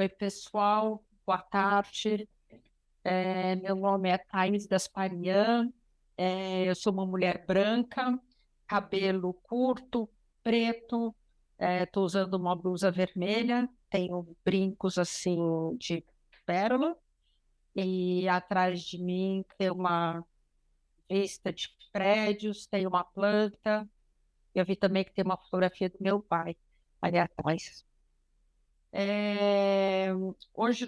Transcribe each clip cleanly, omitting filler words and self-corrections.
Oi, pessoal, boa tarde. Meu nome é Thaís Gasparian, eu sou uma mulher branca, cabelo curto, preto, estou usando uma blusa vermelha, tenho brincos assim de pérola, e atrás de mim tem uma vista de prédios, tem uma planta. Eu vi também que tem uma fotografia do meu pai ali atrás. É, Hoje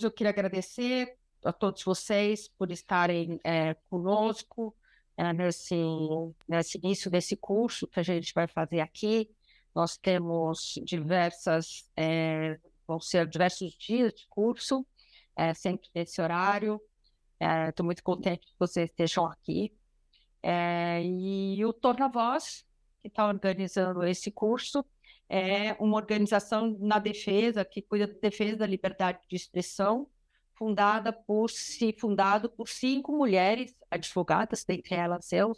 eu queria agradecer a todos vocês por estarem conosco nesse início desse curso que a gente vai fazer aqui. Nós temos vão ser diversos dias de curso, sempre nesse horário. Estou muito contente que vocês estejam aqui. E o Torna Voz, que está organizando esse curso, é uma organização na defesa, que cuida da defesa da liberdade de expressão, fundado por 5 mulheres advogadas, dentre elas eu,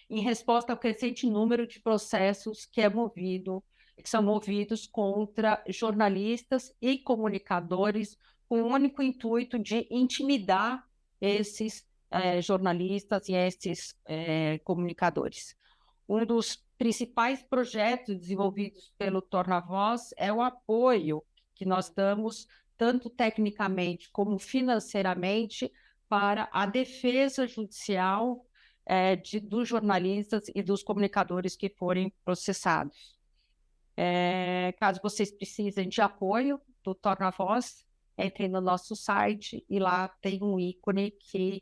em resposta ao crescente número de processos que são movidos contra jornalistas e comunicadores, com o único intuito de intimidar esses jornalistas e esses comunicadores. Um dos principais projetos desenvolvidos pelo Torna Voz é o apoio que nós damos, tanto tecnicamente como financeiramente, para a defesa judicial dos jornalistas e dos comunicadores que forem processados. Caso vocês precisem de apoio do Torna Voz, entrem no nosso site e lá tem um ícone que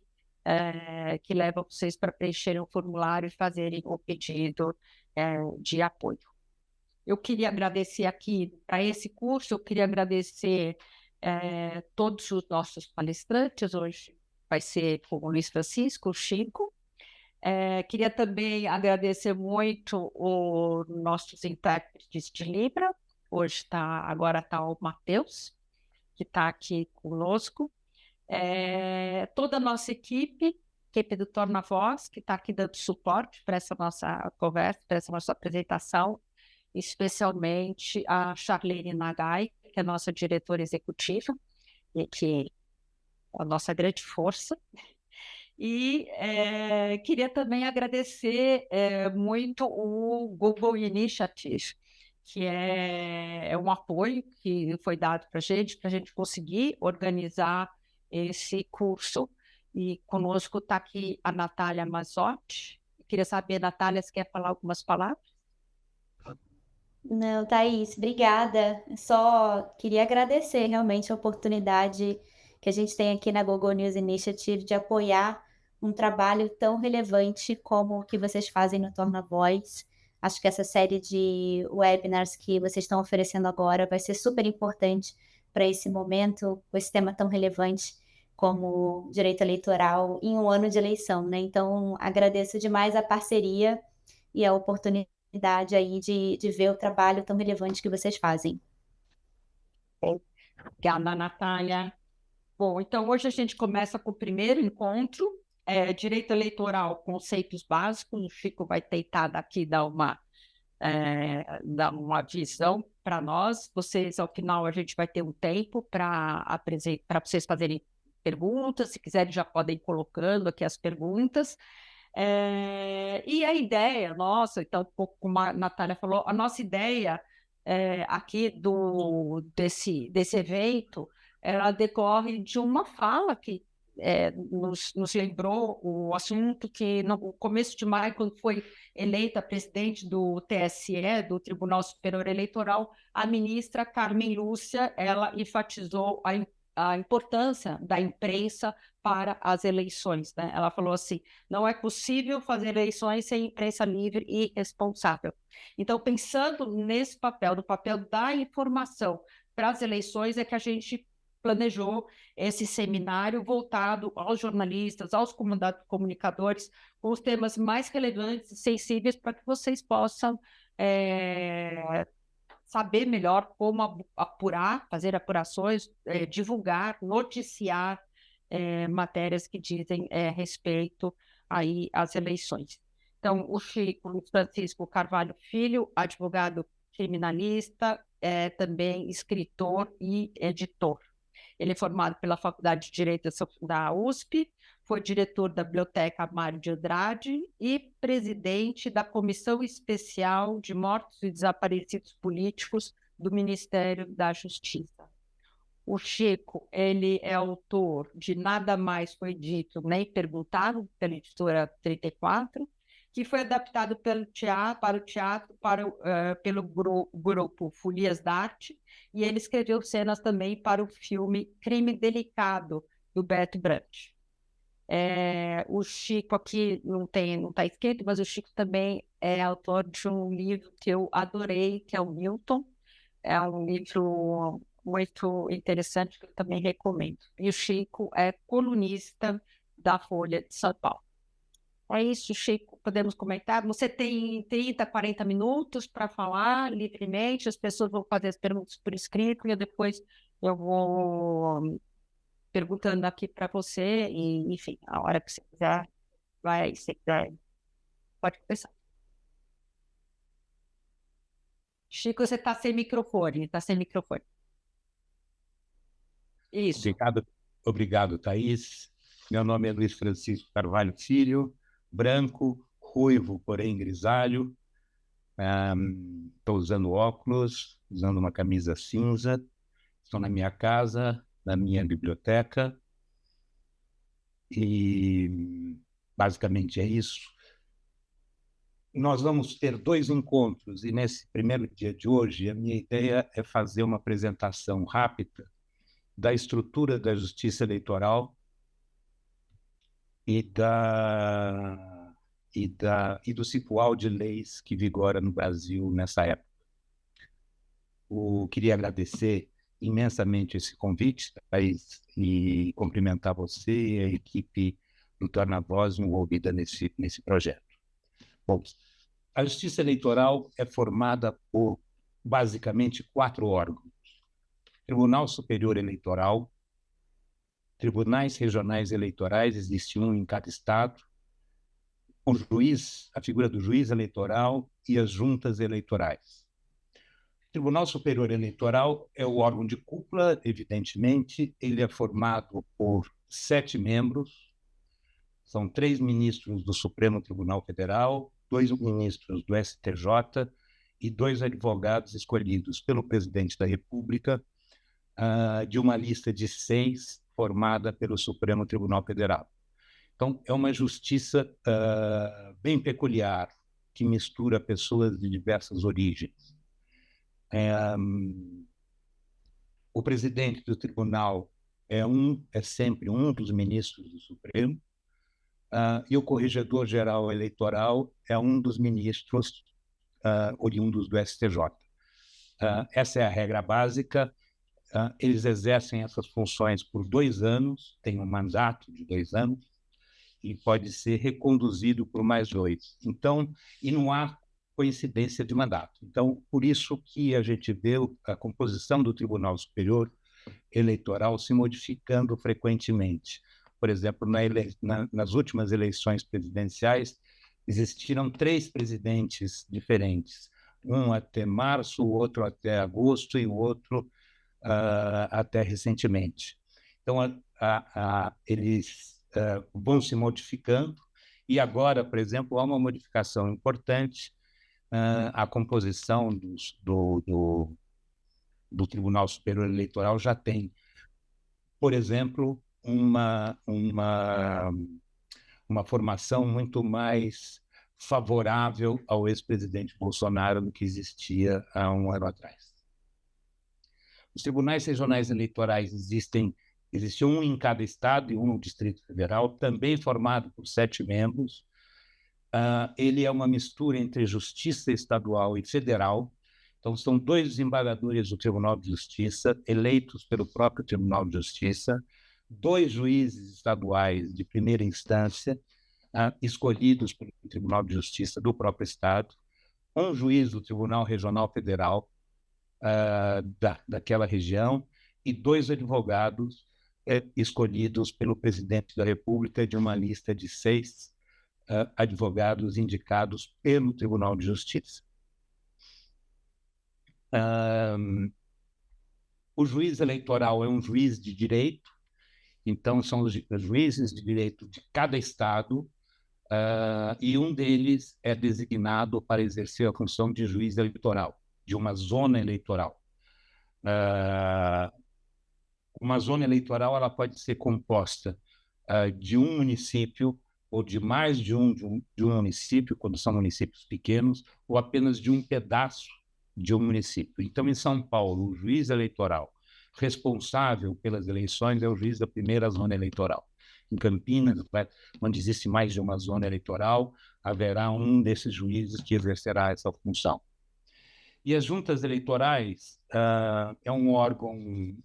leva vocês para preencherem o formulário e fazerem o pedido de apoio. Eu queria agradecer aqui, para esse curso, eu queria agradecer todos os nossos palestrantes. Hoje vai ser com o Luiz Francisco, o Chico. Queria também agradecer muito os nossos intérpretes de Libra. Agora está o Matheus, que está aqui conosco. Toda a nossa equipe do Torna Voz, que está aqui dando suporte para essa nossa conversa, para essa nossa apresentação, especialmente a Charlene Nagai, que é a nossa diretora executiva, e que é a nossa grande força. E queria também agradecer muito o Google Initiative, que é um apoio que foi dado para a gente conseguir organizar esse curso. E conosco está aqui a Natália Mazzotti. Queria saber, Natália, se quer falar algumas palavras? Não, Thaís, obrigada. Só queria agradecer realmente a oportunidade que a gente tem aqui na Google News Initiative de apoiar um trabalho tão relevante como o que vocês fazem no Torna Voz. Acho que essa série de webinars que vocês estão oferecendo agora vai ser super importante para esse momento, com esse tema tão relevante como direito eleitoral em um ano de eleição, né? Então, agradeço demais a parceria e a oportunidade aí de ver o trabalho tão relevante que vocês fazem. Obrigada, Natália. Bom, então hoje a gente começa com o primeiro encontro, direito eleitoral, conceitos básicos. O Chico vai tentar daqui dar uma visão para nós. Ao final, a gente vai ter um tempo para vocês fazerem perguntas. Se quiserem, já podem ir colocando aqui as perguntas. E a ideia nossa, então, um pouco como a Natália falou, a nossa ideia aqui desse evento, ela decorre de uma fala que nos lembrou o assunto que no começo de maio, quando foi eleita presidente do TSE, do Tribunal Superior Eleitoral, a ministra Carmen Lúcia, ela enfatizou a importância da imprensa para as eleições, né? Ela falou assim: não é possível fazer eleições sem imprensa livre e responsável. Então, pensando nesse papel, do papel da informação para as eleições, é que a gente planejou esse seminário voltado aos jornalistas, aos comunicadores, com os temas mais relevantes e sensíveis, para que vocês possam saber melhor como apurar, fazer apurações, divulgar, noticiar matérias que dizem respeito aí às eleições. Então, o Chico Luiz Francisco Carvalho Filho, advogado criminalista, é também escritor e editor. Ele é formado pela Faculdade de Direito da USP, foi diretor da Biblioteca Mário de Andrade e presidente da Comissão Especial de Mortos e Desaparecidos Políticos do Ministério da Justiça. O Chico, ele é autor de Nada Mais Foi Dito Nem Perguntado, pela editora 34, que foi adaptado pelo teatro pelo grupo Folias d'Arte, e ele escreveu cenas também para o filme Crime Delicado, do Beto Brandt. O Chico aqui não está escrito, mas o Chico também é autor de um livro que eu adorei, que é o Milton. É um livro muito interessante que eu também recomendo. E o Chico é colunista da Folha de São Paulo. É isso, Chico, podemos comentar? Você tem 30, 40 minutos para falar livremente, as pessoas vão fazer as perguntas por escrito e depois eu vou perguntando aqui para você e, enfim, a hora que você quiser, se quiser, pode começar. Chico, você está sem microfone, Isso. Obrigado, Thaís. Meu nome é Luiz Francisco Carvalho Filho, branco, ruivo, porém grisalho. Estou usando óculos, usando uma camisa cinza. Estou na minha casa, na minha biblioteca. E basicamente é isso. Nós vamos ter 2 encontros e nesse primeiro dia de hoje a minha ideia é fazer uma apresentação rápida da estrutura da justiça eleitoral e do cipual de leis que vigora no Brasil nessa época. Queria agradecer imensamente esse convite, Thaís, e cumprimentar você e a equipe do Torna Voz envolvida nesse projeto. Bom, a justiça eleitoral é formada por, basicamente, 4 órgãos: Tribunal Superior Eleitoral, tribunais regionais eleitorais, existe um em cada estado, o juiz, a figura do juiz eleitoral e as juntas eleitorais. O Tribunal Superior Eleitoral é o órgão de cúpula, evidentemente, ele é formado por 7 membros, são 3 ministros do Supremo Tribunal Federal, 2 ministros do STJ e 2 advogados escolhidos pelo presidente da República, de uma lista de 6 formada pelo Supremo Tribunal Federal. Então, é uma justiça bem peculiar, que mistura pessoas de diversas origens. O presidente do tribunal é sempre um dos ministros do Supremo, e o corregedor-geral eleitoral é um dos ministros oriundos do STJ. Essa é a regra básica. Eles exercem essas funções por 2 anos, têm um mandato de 2 anos, e pode ser reconduzido por mais 2. Então, e não há coincidência de mandato. Então, por isso que a gente vê a composição do Tribunal Superior Eleitoral se modificando frequentemente. Por exemplo, nas últimas eleições presidenciais, existiram 3 presidentes diferentes, um até março, o outro até agosto e o outro até recentemente. Então, eles vão se modificando, e agora, por exemplo, há uma modificação importante, a composição do Tribunal Superior Eleitoral já tem, por exemplo, uma formação muito mais favorável ao ex-presidente Bolsonaro do que existia há 1 ano atrás. Os tribunais regionais eleitorais existe um em cada estado e um no Distrito Federal, também formado por 7 membros. Ele é uma mistura entre justiça estadual e federal. Então, são 2 desembargadores do Tribunal de Justiça, eleitos pelo próprio Tribunal de Justiça, 2 juízes estaduais de primeira instância, escolhidos pelo Tribunal de Justiça do próprio estado, um juiz do Tribunal Regional Federal daquela região e 2 advogados escolhidos pelo presidente da República de uma lista de 6 advogados indicados pelo Tribunal de Justiça. O juiz eleitoral é um juiz de direito, então são os juízes de direito de cada estado, e um deles é designado para exercer a função de juiz eleitoral, de uma zona eleitoral. Uma zona eleitoral ela pode ser composta de um município ou de mais de um município, quando são municípios pequenos, ou apenas de um pedaço de um município. Então, em São Paulo, o juiz eleitoral responsável pelas eleições é o juiz da primeira zona eleitoral. Em Campinas, onde existe mais de uma zona eleitoral, haverá um desses juízes que exercerá essa função. E as juntas eleitorais é um órgão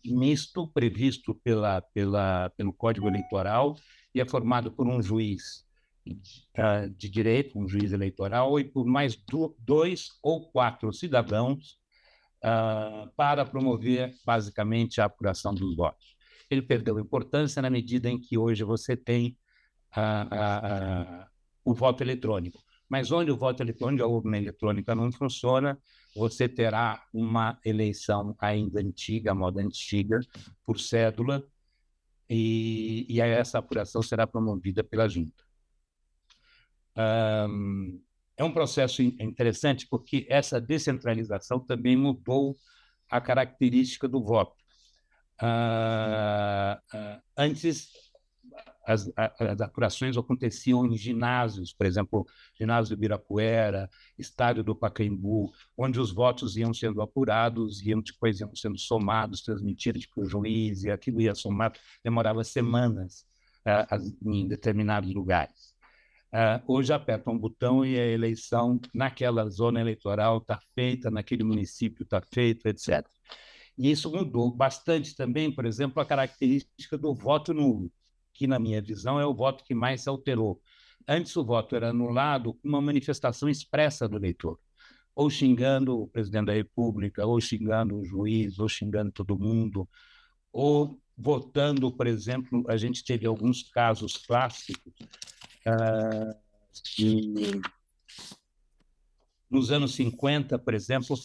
misto previsto pelo Código Eleitoral e é formado por um juiz de direito, um juiz eleitoral, e por mais 2 ou 4 cidadãos para promover, basicamente, a apuração dos votos. Ele perdeu importância na medida em que hoje você tem o voto eletrônico. Mas onde o voto eletrônico, a urna eletrônica não funciona, você terá uma eleição ainda antiga, a moda antiga, por cédula, e essa apuração será promovida pela junta. É um processo interessante porque essa descentralização também mudou a característica do voto. Antes, as apurações aconteciam em ginásios, por exemplo, ginásio do Ibirapuera, estádio do Pacaembu, onde os votos iam sendo apurados, depois iam sendo somados, transmitidos para o juiz, e aquilo ia somado, demorava semanas em determinados lugares. Hoje aperta um botão e a eleição naquela zona eleitoral está feita, naquele município está feita, etc. E isso mudou bastante também, por exemplo, a característica do voto nulo, que, na minha visão, é o voto que mais se alterou. Antes, o voto era anulado com uma manifestação expressa do eleitor, ou xingando o presidente da República, ou xingando o juiz, ou xingando todo mundo, ou votando, por exemplo, a gente teve alguns casos clássicos que, nos anos 50, por exemplo,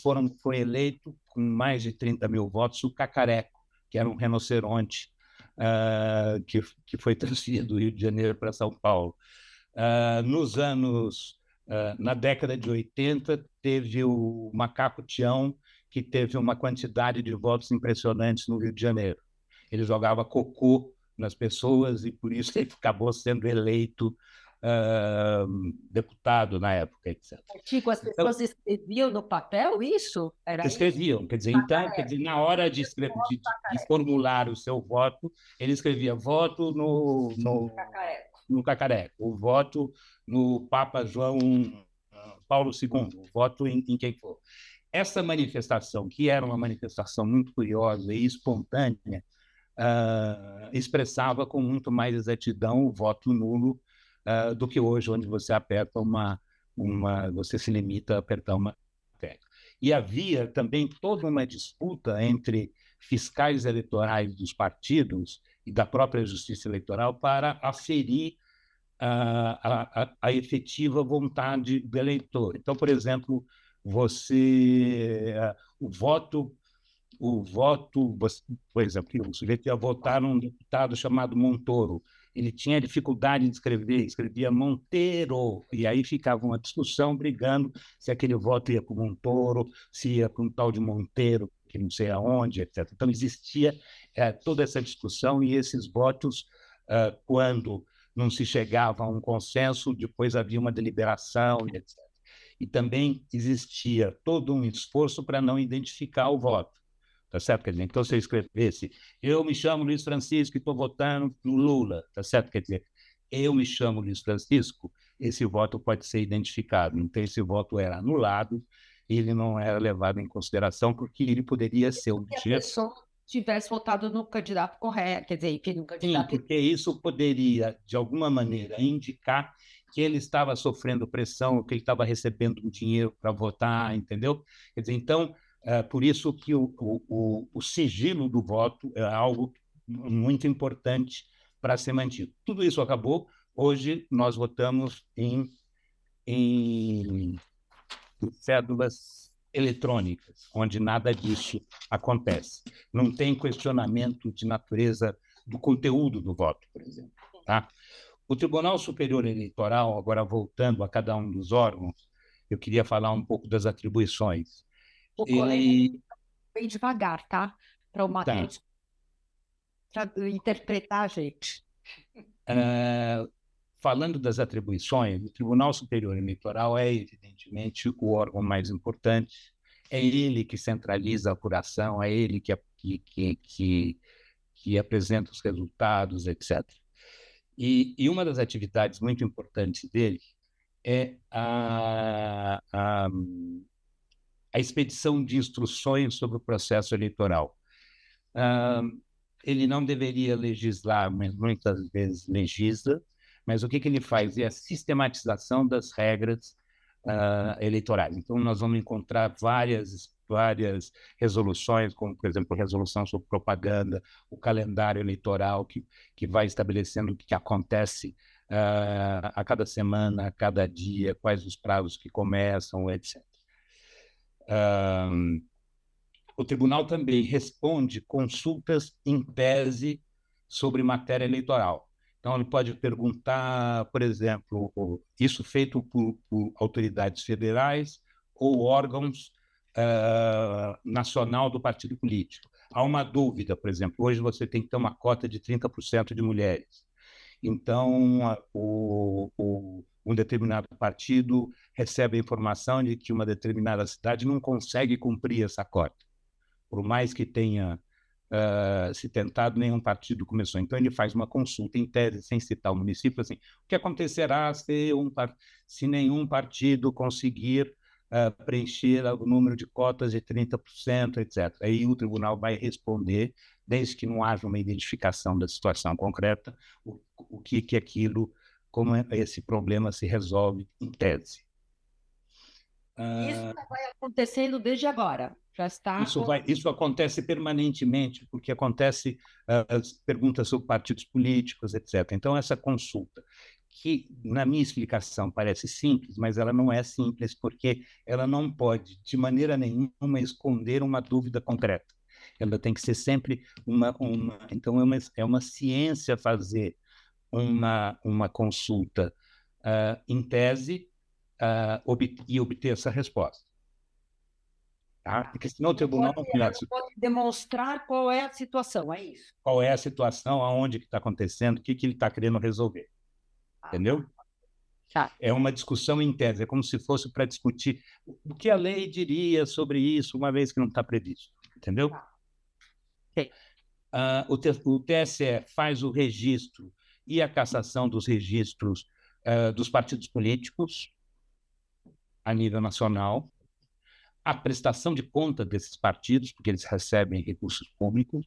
foi eleito com mais de 30 mil votos o Cacareco, que era um rinoceronte, que foi transferido do Rio de Janeiro para São Paulo. Na década de 80, teve o Macaco Tião, que teve uma quantidade de votos impressionantes no Rio de Janeiro. Ele jogava cocô nas pessoas e, por isso, ele acabou sendo eleito deputado na época, etc. Tipo, as pessoas escreviam no papel isso? Escreviam, quer dizer, então, na hora de formular o seu voto, ele escrevia voto no Cacareco, o voto no Papa João Paulo II, o voto em quem for. Essa manifestação, que era uma manifestação muito curiosa e espontânea, expressava com muito mais exatidão o voto nulo do que hoje, onde você aperta você se limita a apertar uma tecla. E havia também toda uma disputa entre fiscais eleitorais dos partidos e da própria Justiça Eleitoral para aferir a efetiva vontade do eleitor. Então, por exemplo, o voto, por exemplo, o sujeito ia votar num deputado chamado Montoro. Ele tinha dificuldade de escrever, escrevia Monteiro, e aí ficava uma discussão brigando se aquele voto ia para o Montoro, se ia para um tal de Monteiro, que não sei aonde, etc. Então, existia toda essa discussão e esses votos, quando não se chegava a um consenso, depois havia uma deliberação, etc. E também existia todo um esforço para não identificar o voto. Tá certo? Quer dizer, então, se eu escrevesse, eu me chamo Luiz Francisco e estou votando no Lula, tá certo? Quer dizer, eu me chamo Luiz Francisco, esse voto pode ser identificado. Então, esse voto era anulado, ele não era levado em consideração, porque ele poderia ser um Se a pessoa tivesse votado no candidato correto, quer dizer, que no candidato... Sim, porque isso poderia, de alguma maneira, indicar que ele estava sofrendo pressão, que ele estava recebendo um dinheiro para votar, entendeu? Quer dizer, então, por isso que o sigilo do voto é algo muito importante para ser mantido. Tudo isso acabou. Hoje, nós votamos em cédulas eletrônicas, onde nada disso acontece. Não tem questionamento de natureza do conteúdo do voto, por exemplo. Tá? O Tribunal Superior Eleitoral, agora voltando a cada um dos órgãos, eu queria falar um pouco das atribuições. O colega bem devagar, tá? Para interpretar a gente. Falando das atribuições, o Tribunal Superior Eleitoral é, evidentemente, o órgão mais importante. É ele que centraliza a apuração, é ele que apresenta os resultados, etc. E uma das atividades muito importantes dele é a expedição de instruções sobre o processo eleitoral. Ele não deveria legislar, mas muitas vezes legisla, mas o que ele faz é a sistematização das regras eleitorais. Então, nós vamos encontrar várias resoluções, como, por exemplo, a resolução sobre propaganda, o calendário eleitoral, que vai estabelecendo o que acontece a cada semana, a cada dia, quais os prazos que começam, etc. O tribunal também responde consultas em tese sobre matéria eleitoral. Então, ele pode perguntar, por exemplo, isso feito por autoridades federais ou órgãos nacional do partido político. Há uma dúvida, por exemplo, hoje você tem que ter uma cota de 30% de mulheres. Então, um determinado partido recebe a informação de que uma determinada cidade não consegue cumprir essa cota. Por mais que tenha se tentado, nenhum partido começou. Então, ele faz uma consulta em tese, sem citar o município, assim, o que acontecerá se nenhum partido conseguir preencher o número de cotas de 30%, etc. Aí o tribunal vai responder, desde que não haja uma identificação da situação concreta, o que aquilo, como esse problema se resolve em tese. Isso vai acontecendo desde agora. Já está. Isso acontece permanentemente, porque acontece as perguntas sobre partidos políticos, etc. Então, essa consulta, que na minha explicação parece simples, mas ela não é simples, porque ela não pode, de maneira nenhuma, esconder uma dúvida concreta. Ela tem que ser sempre então, é uma ciência fazer uma consulta em tese e obter essa resposta. Tá? Porque senão o tribunal não pode demonstrar qual é a situação, é isso? Qual é a situação, aonde que está acontecendo, o que ele está querendo resolver. Entendeu? Tá. É uma discussão em tese, é como se fosse para discutir o que a lei diria sobre isso, uma vez que não está previsto. Entendeu? Tá. Okay. O TSE faz o registro e a cassação dos registros dos partidos políticos a nível nacional, a prestação de conta desses partidos, porque eles recebem recursos públicos,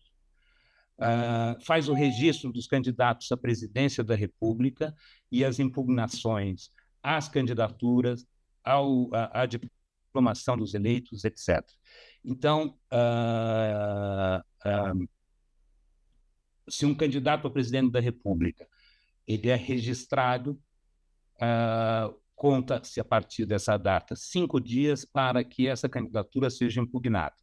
faz o registro dos candidatos à presidência da República e as impugnações às candidaturas, à diplomação dos eleitos, etc. Então, se um candidato a presidente da República ele é registrado, conta-se a partir dessa data 5 dias para que essa candidatura seja impugnada.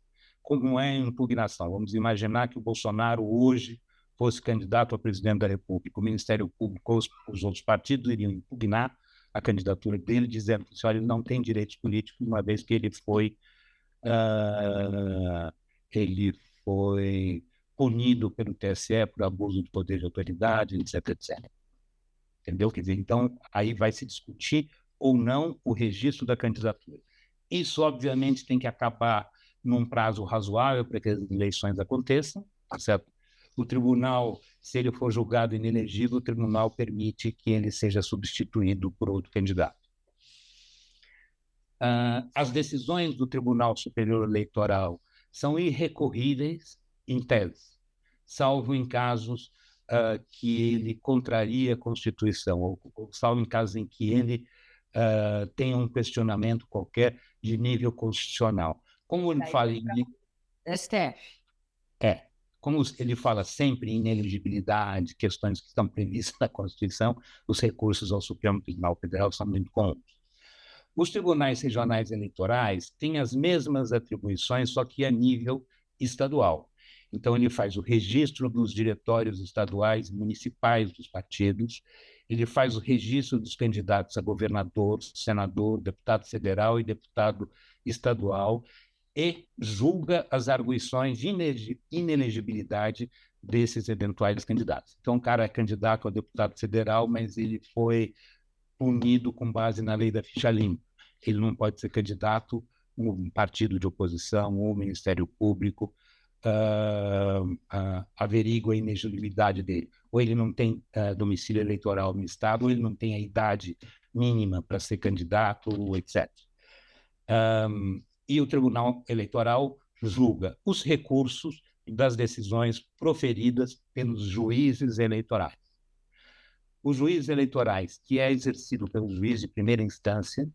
Como é a impugnação? Vamos imaginar que o Bolsonaro hoje fosse candidato a presidente da República. O Ministério Público ou os outros partidos iriam impugnar a candidatura dele, dizendo que ele não tem direitos políticos, uma vez que ele foi punido pelo TSE por abuso de poder de autoridade, etc, etc. Entendeu? Quer dizer, então, aí vai se discutir ou não o registro da candidatura. Isso, obviamente, tem que acabar num prazo razoável para que as eleições aconteçam, tá certo? O tribunal, se ele for julgado inelegível, o tribunal permite que ele seja substituído por outro candidato. As decisões do Tribunal Superior Eleitoral são irrecorríveis em tese, salvo em casos que ele contraria a Constituição, ou salvo em casos em que ele tenha um questionamento qualquer de nível constitucional. Como ele fala em STF. Como ele fala sempre em inelegibilidade, questões que estão previstas na Constituição, os recursos ao Supremo Tribunal Federal são muito comuns. Os tribunais regionais eleitorais têm as mesmas atribuições, só que a nível estadual. Então, ele faz o registro dos diretórios estaduais e municipais dos partidos, ele faz o registro dos candidatos a governador, senador, deputado federal e deputado estadual, e julga as arguições de inelegibilidade desses eventuais candidatos. Então, o cara é candidato a deputado federal, mas ele foi punido com base na lei da ficha limpa. Ele não pode ser candidato a um partido de oposição ou Ministério Público, averigua a inelegibilidade dele. Ou ele não tem domicílio eleitoral no Estado, ou ele não tem a idade mínima para ser candidato, etc. E o Tribunal Eleitoral julga os recursos das decisões proferidas pelos juízes eleitorais. Os juízes eleitorais, que é exercido pelo juiz de primeira instância,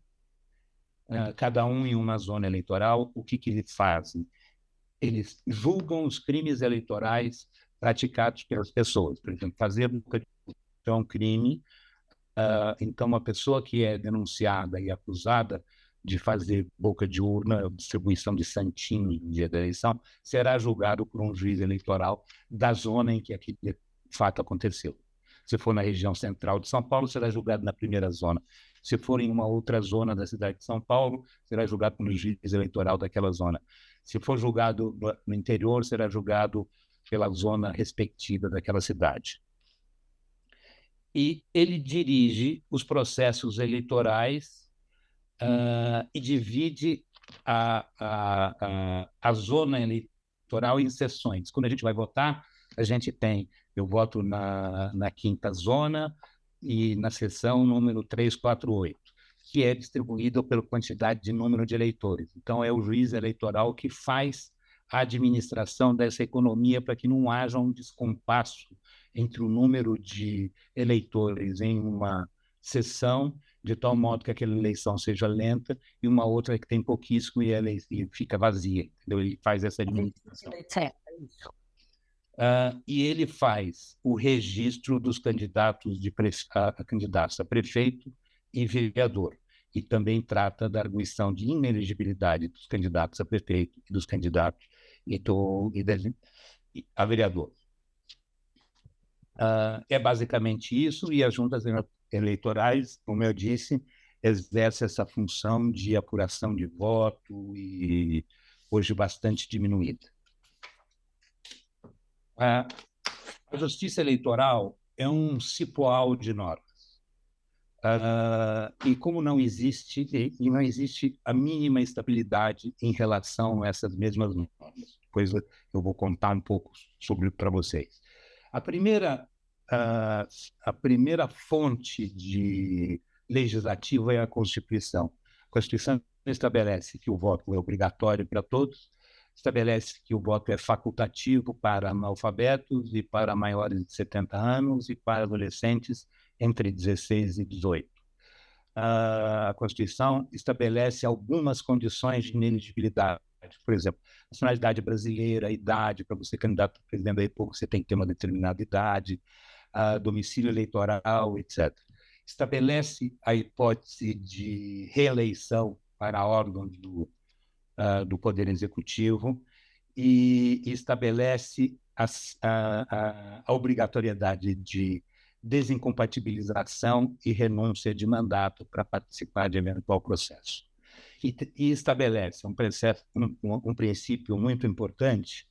cada um em uma zona eleitoral, o que eles fazem? Eles julgam os crimes eleitorais praticados pelas pessoas. Por exemplo, fazer boca de urna é um crime, então uma pessoa que é denunciada e acusada de fazer boca de urna, distribuição de santinho no dia da eleição, será julgado por um juiz eleitoral da zona em que aquele fato aconteceu. Se for na região central de São Paulo, será julgado na primeira zona. Se for em uma outra zona da cidade de São Paulo, será julgado pelo juiz eleitoral daquela zona. Se for julgado no interior, será julgado pela zona respectiva daquela cidade. E ele dirige os processos eleitorais e divide a zona eleitoral em seções. Quando a gente vai votar, a gente tem, eu voto na quinta zona e na seção número 348, que é distribuída pela quantidade de número de eleitores. Então, é o juiz eleitoral que faz a administração dessa economia para que não haja um descompasso entre o número de eleitores em uma sessão, de tal modo que aquela eleição seja lenta, e uma outra que tem pouquíssimo e fica vazia. Entendeu? Ele faz essa administração. E ele faz o registro dos candidatos candidatos a prefeito e vereador, e também trata da arguição de inelegibilidade dos candidatos a prefeito e dos candidatos a vereador. É basicamente isso, e as juntas eleitorais, como eu disse, exercem essa função de apuração de voto e hoje bastante diminuída. A justiça eleitoral é um cipoal de normas. E como não existe a mínima estabilidade em relação a essas mesmas normas. Depois eu vou contar um pouco sobre para vocês. A primeira fonte de legislativa é a Constituição. A Constituição estabelece que o voto é obrigatório para todos, estabelece que o voto é facultativo para analfabetos e para maiores de 70 anos e para adolescentes entre 16 e 18. A Constituição estabelece algumas condições de inelegibilidade. Por exemplo, nacionalidade brasileira, idade, para você ser candidato a presidente da República, você tem que ter uma determinada idade, domicílio eleitoral, etc. Estabelece a hipótese de reeleição para órgãos do Poder Executivo e estabelece a obrigatoriedade de desincompatibilização e renúncia de mandato para participar de eventual processo. E estabelece um princípio muito importante,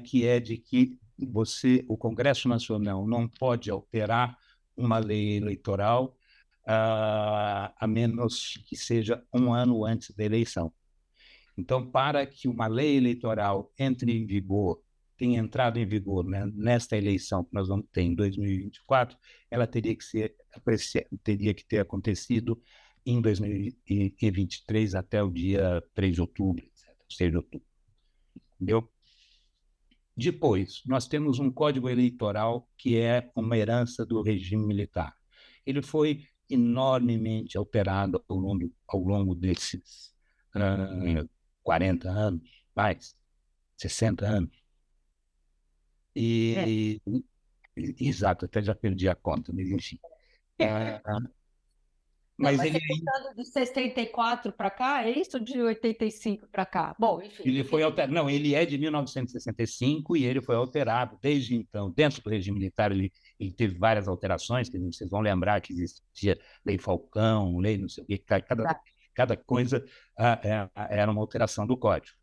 que é de que o Congresso Nacional não pode alterar uma lei eleitoral a menos que seja um ano antes da eleição. Então, para que uma lei eleitoral entre em vigor, tenha entrado em vigor, né, nesta eleição que nós vamos ter em 2024, ela teria que ter acontecido em 2023 até o dia 3 de outubro, etc. 6 de outubro. Entendeu? Depois, nós temos um Código Eleitoral que é uma herança do regime militar. Ele foi enormemente alterado ao longo desses 40 anos, mais 60 anos. Exato, até já perdi a conta, mas enfim. Não, Mas mas ele, você contando de 64 para cá, é isso? Ou de 85 para cá? Bom, enfim. ele foi alterado. Não, ele é de 1965 e ele foi alterado desde então. Dentro do regime militar, ele teve várias alterações, que vocês vão lembrar que existia lei Falcão, lei não sei o quê, cada coisa era uma alteração do Código.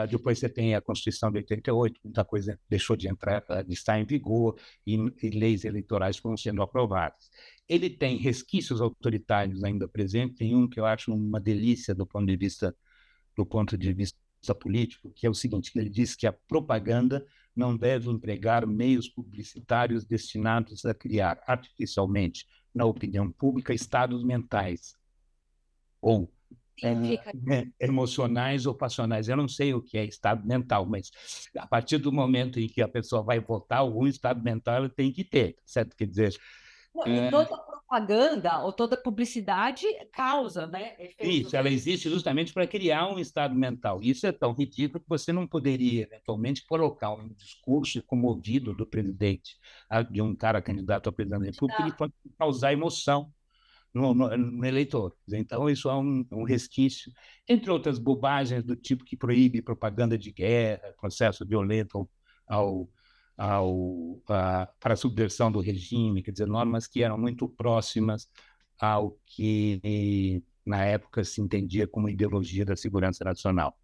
Depois você tem a Constituição de 88, muita coisa deixou de entrar, de estar em vigor, e leis eleitorais foram sendo aprovadas. Ele tem resquícios autoritários ainda presentes, tem um que eu acho uma delícia do ponto de vista político, que é o seguinte: ele diz que a propaganda não deve empregar meios publicitários destinados a criar artificialmente, na opinião pública, estados mentais ou emocionais ou passionais. Eu não sei o que é estado mental, mas a partir do momento em que a pessoa vai votar, algum estado mental ela tem que ter, certo? Quer dizer, E toda propaganda ou toda publicidade causa, né, efeitos. isso, ela existe justamente para criar um estado mental. Isso é tão ridículo que você não poderia, eventualmente, colocar um discurso comovido do presidente, de um cara candidato a presidente da República, ele pode causar emoção no eleitor. Então, isso é um resquício, entre outras bobagens do tipo que proíbe propaganda de guerra, processo violento para a subversão do regime, quer dizer, normas que eram muito próximas ao que, na época, se entendia como ideologia da segurança nacional.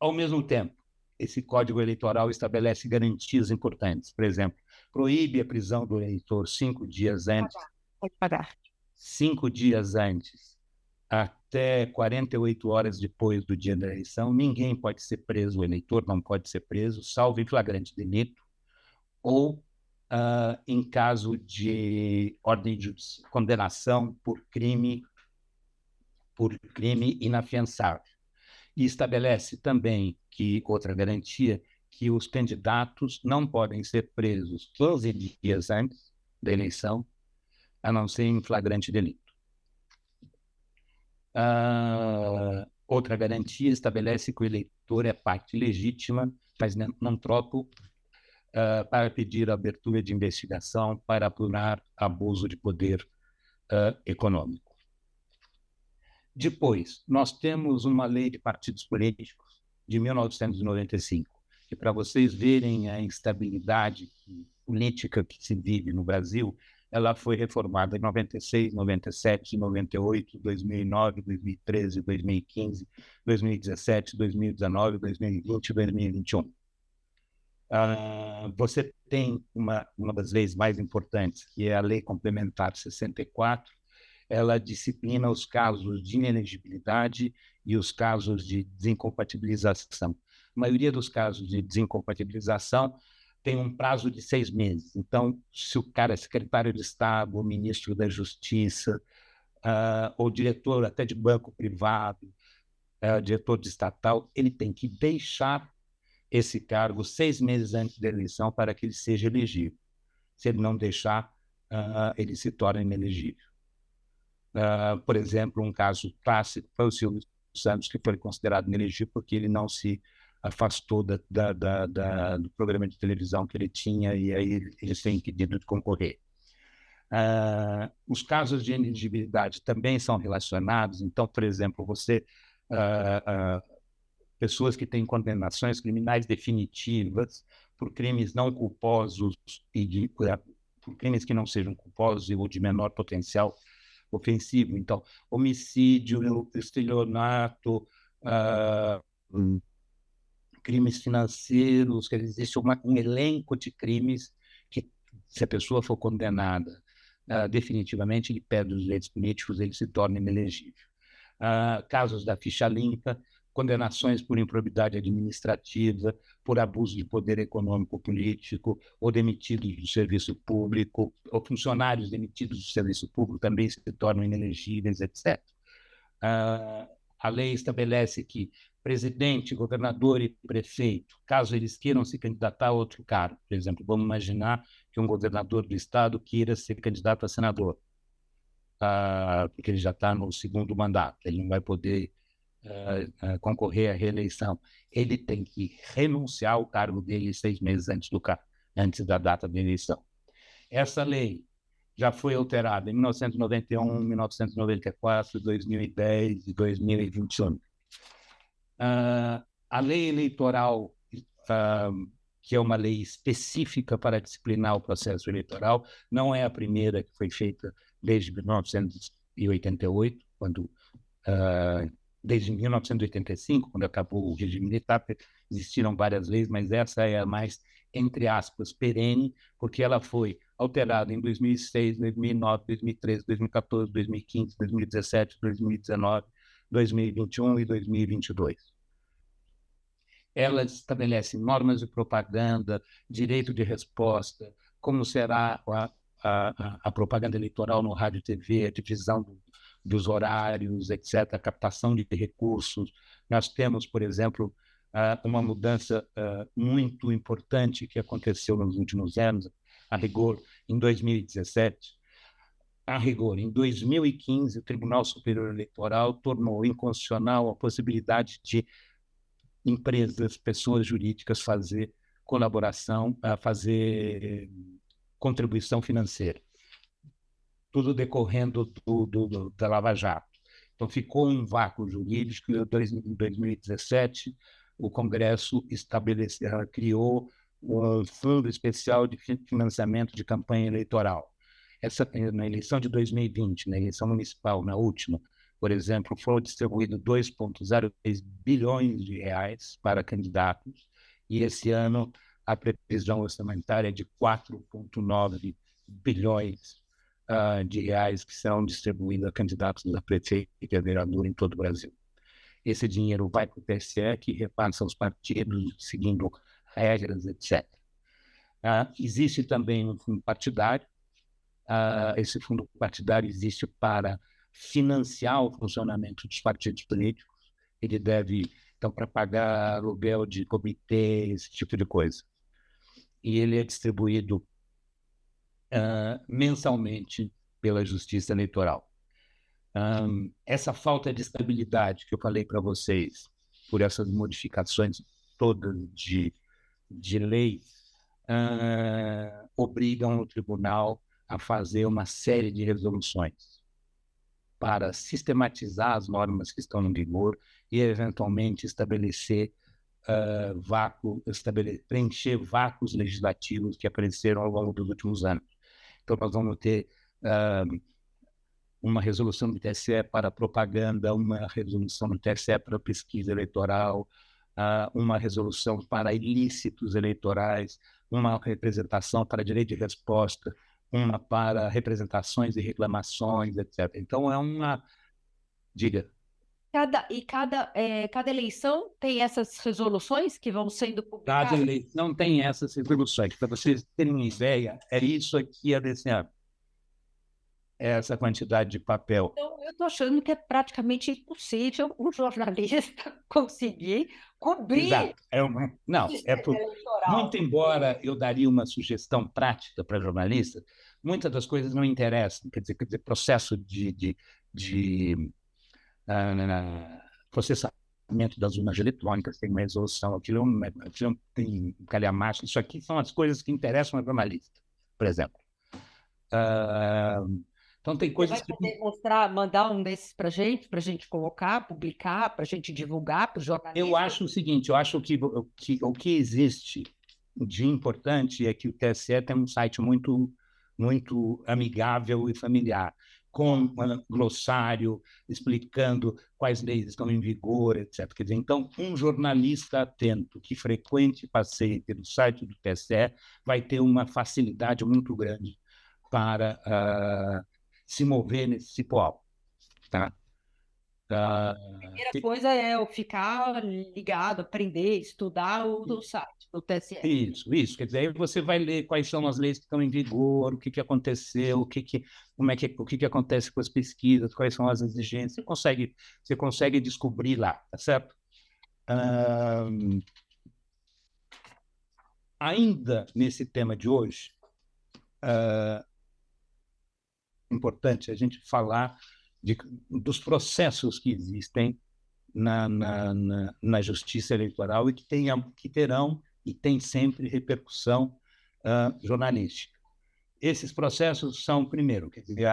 Ao mesmo tempo, esse Código Eleitoral estabelece garantias importantes. Por exemplo, proíbe a prisão do eleitor 5 dias antes. Pode parar. 5 dias antes, até 48 horas depois do dia da eleição, ninguém pode ser preso, o eleitor não pode ser preso, salvo em flagrante delito, ou em caso de ordem de condenação por crime inafiançável. E estabelece também que, outra garantia, que os candidatos não podem ser presos 15 dias antes da eleição, a não ser em flagrante delito. Outra garantia estabelece que o eleitor é parte legítima, mas não troca para pedir a abertura de investigação para apurar abuso de poder econômico. Depois, nós temos uma lei de partidos políticos de 1995, que, para vocês verem a instabilidade política que se vive no Brasil, ela foi reformada em 96, 97, 98, 2009, 2013, 2015, 2017, 2019, 2020 e 2021. Você tem uma das leis mais importantes, que é a Lei Complementar 64. Ela disciplina os casos de inelegibilidade e os casos de desincompatibilização. A maioria dos casos de desincompatibilização tem um prazo de 6 meses. Então, se o cara é secretário de Estado, ou ministro da Justiça, ou diretor até de banco privado, diretor de estatal, ele tem que deixar esse cargo 6 meses antes da eleição para que ele seja elegível. Se ele não deixar, ele se torna inelegível. Por exemplo, um caso clássico foi o Silvio Santos, que foi considerado inelegível porque ele não se afastou do programa de televisão que ele tinha, e aí ele foi impedido de concorrer. Os casos de inelegibilidade também são relacionados. Então, por exemplo, pessoas que têm condenações criminais definitivas por crimes não culposos por crimes que não sejam culposos ou de menor potencial ofensivo. Então, homicídio, estelionato, crimes financeiros, quer dizer, existe um elenco de crimes que, se a pessoa for condenada definitivamente, ele perde os direitos políticos, ele se torna inelegível. Casos da ficha limpa, condenações por improbidade administrativa, por abuso de poder econômico político, ou demitidos do serviço público, ou funcionários demitidos do serviço público também se tornam inelegíveis, etc. A lei estabelece que presidente, governador e prefeito, caso eles queiram se candidatar a outro cargo, por exemplo, vamos imaginar que um governador do estado queira ser candidato a senador, porque ele já está no segundo mandato, ele não vai poder concorrer à reeleição. Ele tem que renunciar ao cargo dele 6 meses antes da data da eleição. Essa lei já foi alterada em 1991, 1994, 2010 e 2021. A lei eleitoral, que é uma lei específica para disciplinar o processo eleitoral, não é a primeira que foi feita desde 1988, desde 1985, quando acabou o regime militar, existiram várias leis, mas essa é a mais, entre aspas, perene, porque ela foi alterada em 2006, 2009, 2013, 2014, 2015, 2017, 2019, 2021 e 2022. Ela estabelece normas de propaganda, direito de resposta, como será a propaganda eleitoral no rádio e TV, a divisão dos horários, etc., a captação de recursos. Nós temos, por exemplo, uma mudança muito importante que aconteceu nos últimos anos, a rigor, em 2017. A rigor, em 2015, o Tribunal Superior Eleitoral tornou inconstitucional a possibilidade de empresas, pessoas jurídicas fazer colaboração, fazer contribuição financeira. Tudo decorrendo da Lava Jato. Então, ficou um vácuo jurídico e em 2017 o Congresso criou um fundo especial de financiamento de campanha eleitoral. Na eleição de 2020, na eleição municipal, na última, por exemplo, foram distribuídos 2,03 bilhões de reais para candidatos, e esse ano a previsão orçamentária é de 4,9 bilhões de reais que serão distribuídos a candidatos a prefeito e a vereador em todo o Brasil. Esse dinheiro vai para o TSE, que repassa aos partidos, seguindo regras, etc. Existe também um fundo partidário. Esse fundo partidário existe para financiar o funcionamento dos partidos políticos. Ele deve, então, para pagar aluguel de comitê, esse tipo de coisa. E ele é distribuído mensalmente pela Justiça Eleitoral. Essa falta de estabilidade que eu falei para vocês, por essas modificações todas de lei, obrigam o tribunal a fazer uma série de resoluções para sistematizar as normas que estão em vigor e, eventualmente, preencher vácuos legislativos que apareceram ao longo dos últimos anos. Então, nós vamos ter uma resolução do TSE para propaganda, uma resolução do TSE para pesquisa eleitoral, uma resolução para ilícitos eleitorais, uma representação para direito de resposta, uma para representações e reclamações, etc. Então, é uma... Diga. Cada eleição tem essas resoluções que vão sendo publicadas? Cada eleição tem essas resoluções. Para vocês terem uma ideia, é isso aqui desse ano. Essa quantidade de papel. Então, eu estou achando que é praticamente impossível um jornalista conseguir cobrir. Exato. Muito embora eu daria uma sugestão prática para jornalistas, muitas das coisas não interessam. Quer dizer processo de processamento das urnas eletrônicas, tem uma resolução, aquilo tem um calhamaço. Isso aqui são as coisas que interessam ao jornalista, por exemplo. Então, tem coisas Você vai poder mandar um desses para a gente colocar, publicar, para a gente divulgar para os jornalistas? Eu acho o seguinte, eu acho que o que existe de importante é que o TSE tem um site muito, muito amigável e familiar, com um glossário explicando quais leis estão em vigor, etc. Quer dizer, então, um jornalista atento que frequente passeie pelo site do TSE vai ter uma facilidade muito grande para se mover nesse cipoal, tá? A primeira coisa é eu ficar ligado, aprender, estudar o site do TSE. Isso. Quer dizer, aí você vai ler quais são as leis que estão em vigor, o que aconteceu, o que acontece com as pesquisas, quais são as exigências. Você consegue descobrir lá, tá certo? Ainda nesse tema de hoje, importante a gente falar dos processos que existem na justiça eleitoral e que terão e tem sempre repercussão jornalística. esses processos são, primeiro, quer dizer,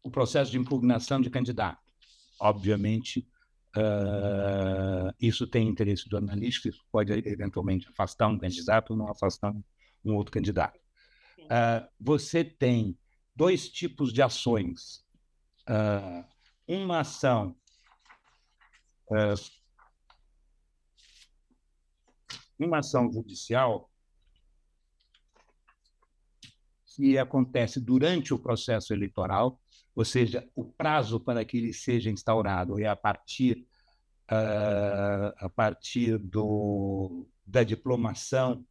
o processo de impugnação de candidato. Obviamente, isso tem interesse do analista, isso pode eventualmente afastar um candidato ou não afastar um outro candidato. Você tem dois tipos de ações. Uma ação judicial que acontece durante o processo eleitoral, ou seja, o prazo para que ele seja instaurado é a partir da diplomação.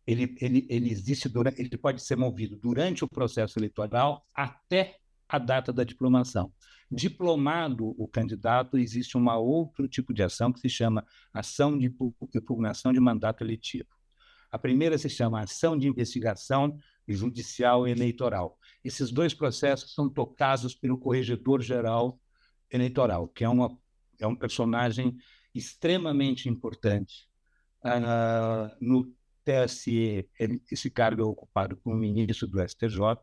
Ele existe ele pode ser movido durante o processo eleitoral até a data da diplomação. Diplomado o candidato, existe um outro tipo de ação que se chama ação de impugnação de mandato eletivo. A primeira se chama ação de investigação judicial e eleitoral. Esses dois processos são tocados pelo Corregedor-Geral Eleitoral, que é um personagem extremamente importante. No TSE, esse cargo é ocupado por um ministro do STJ.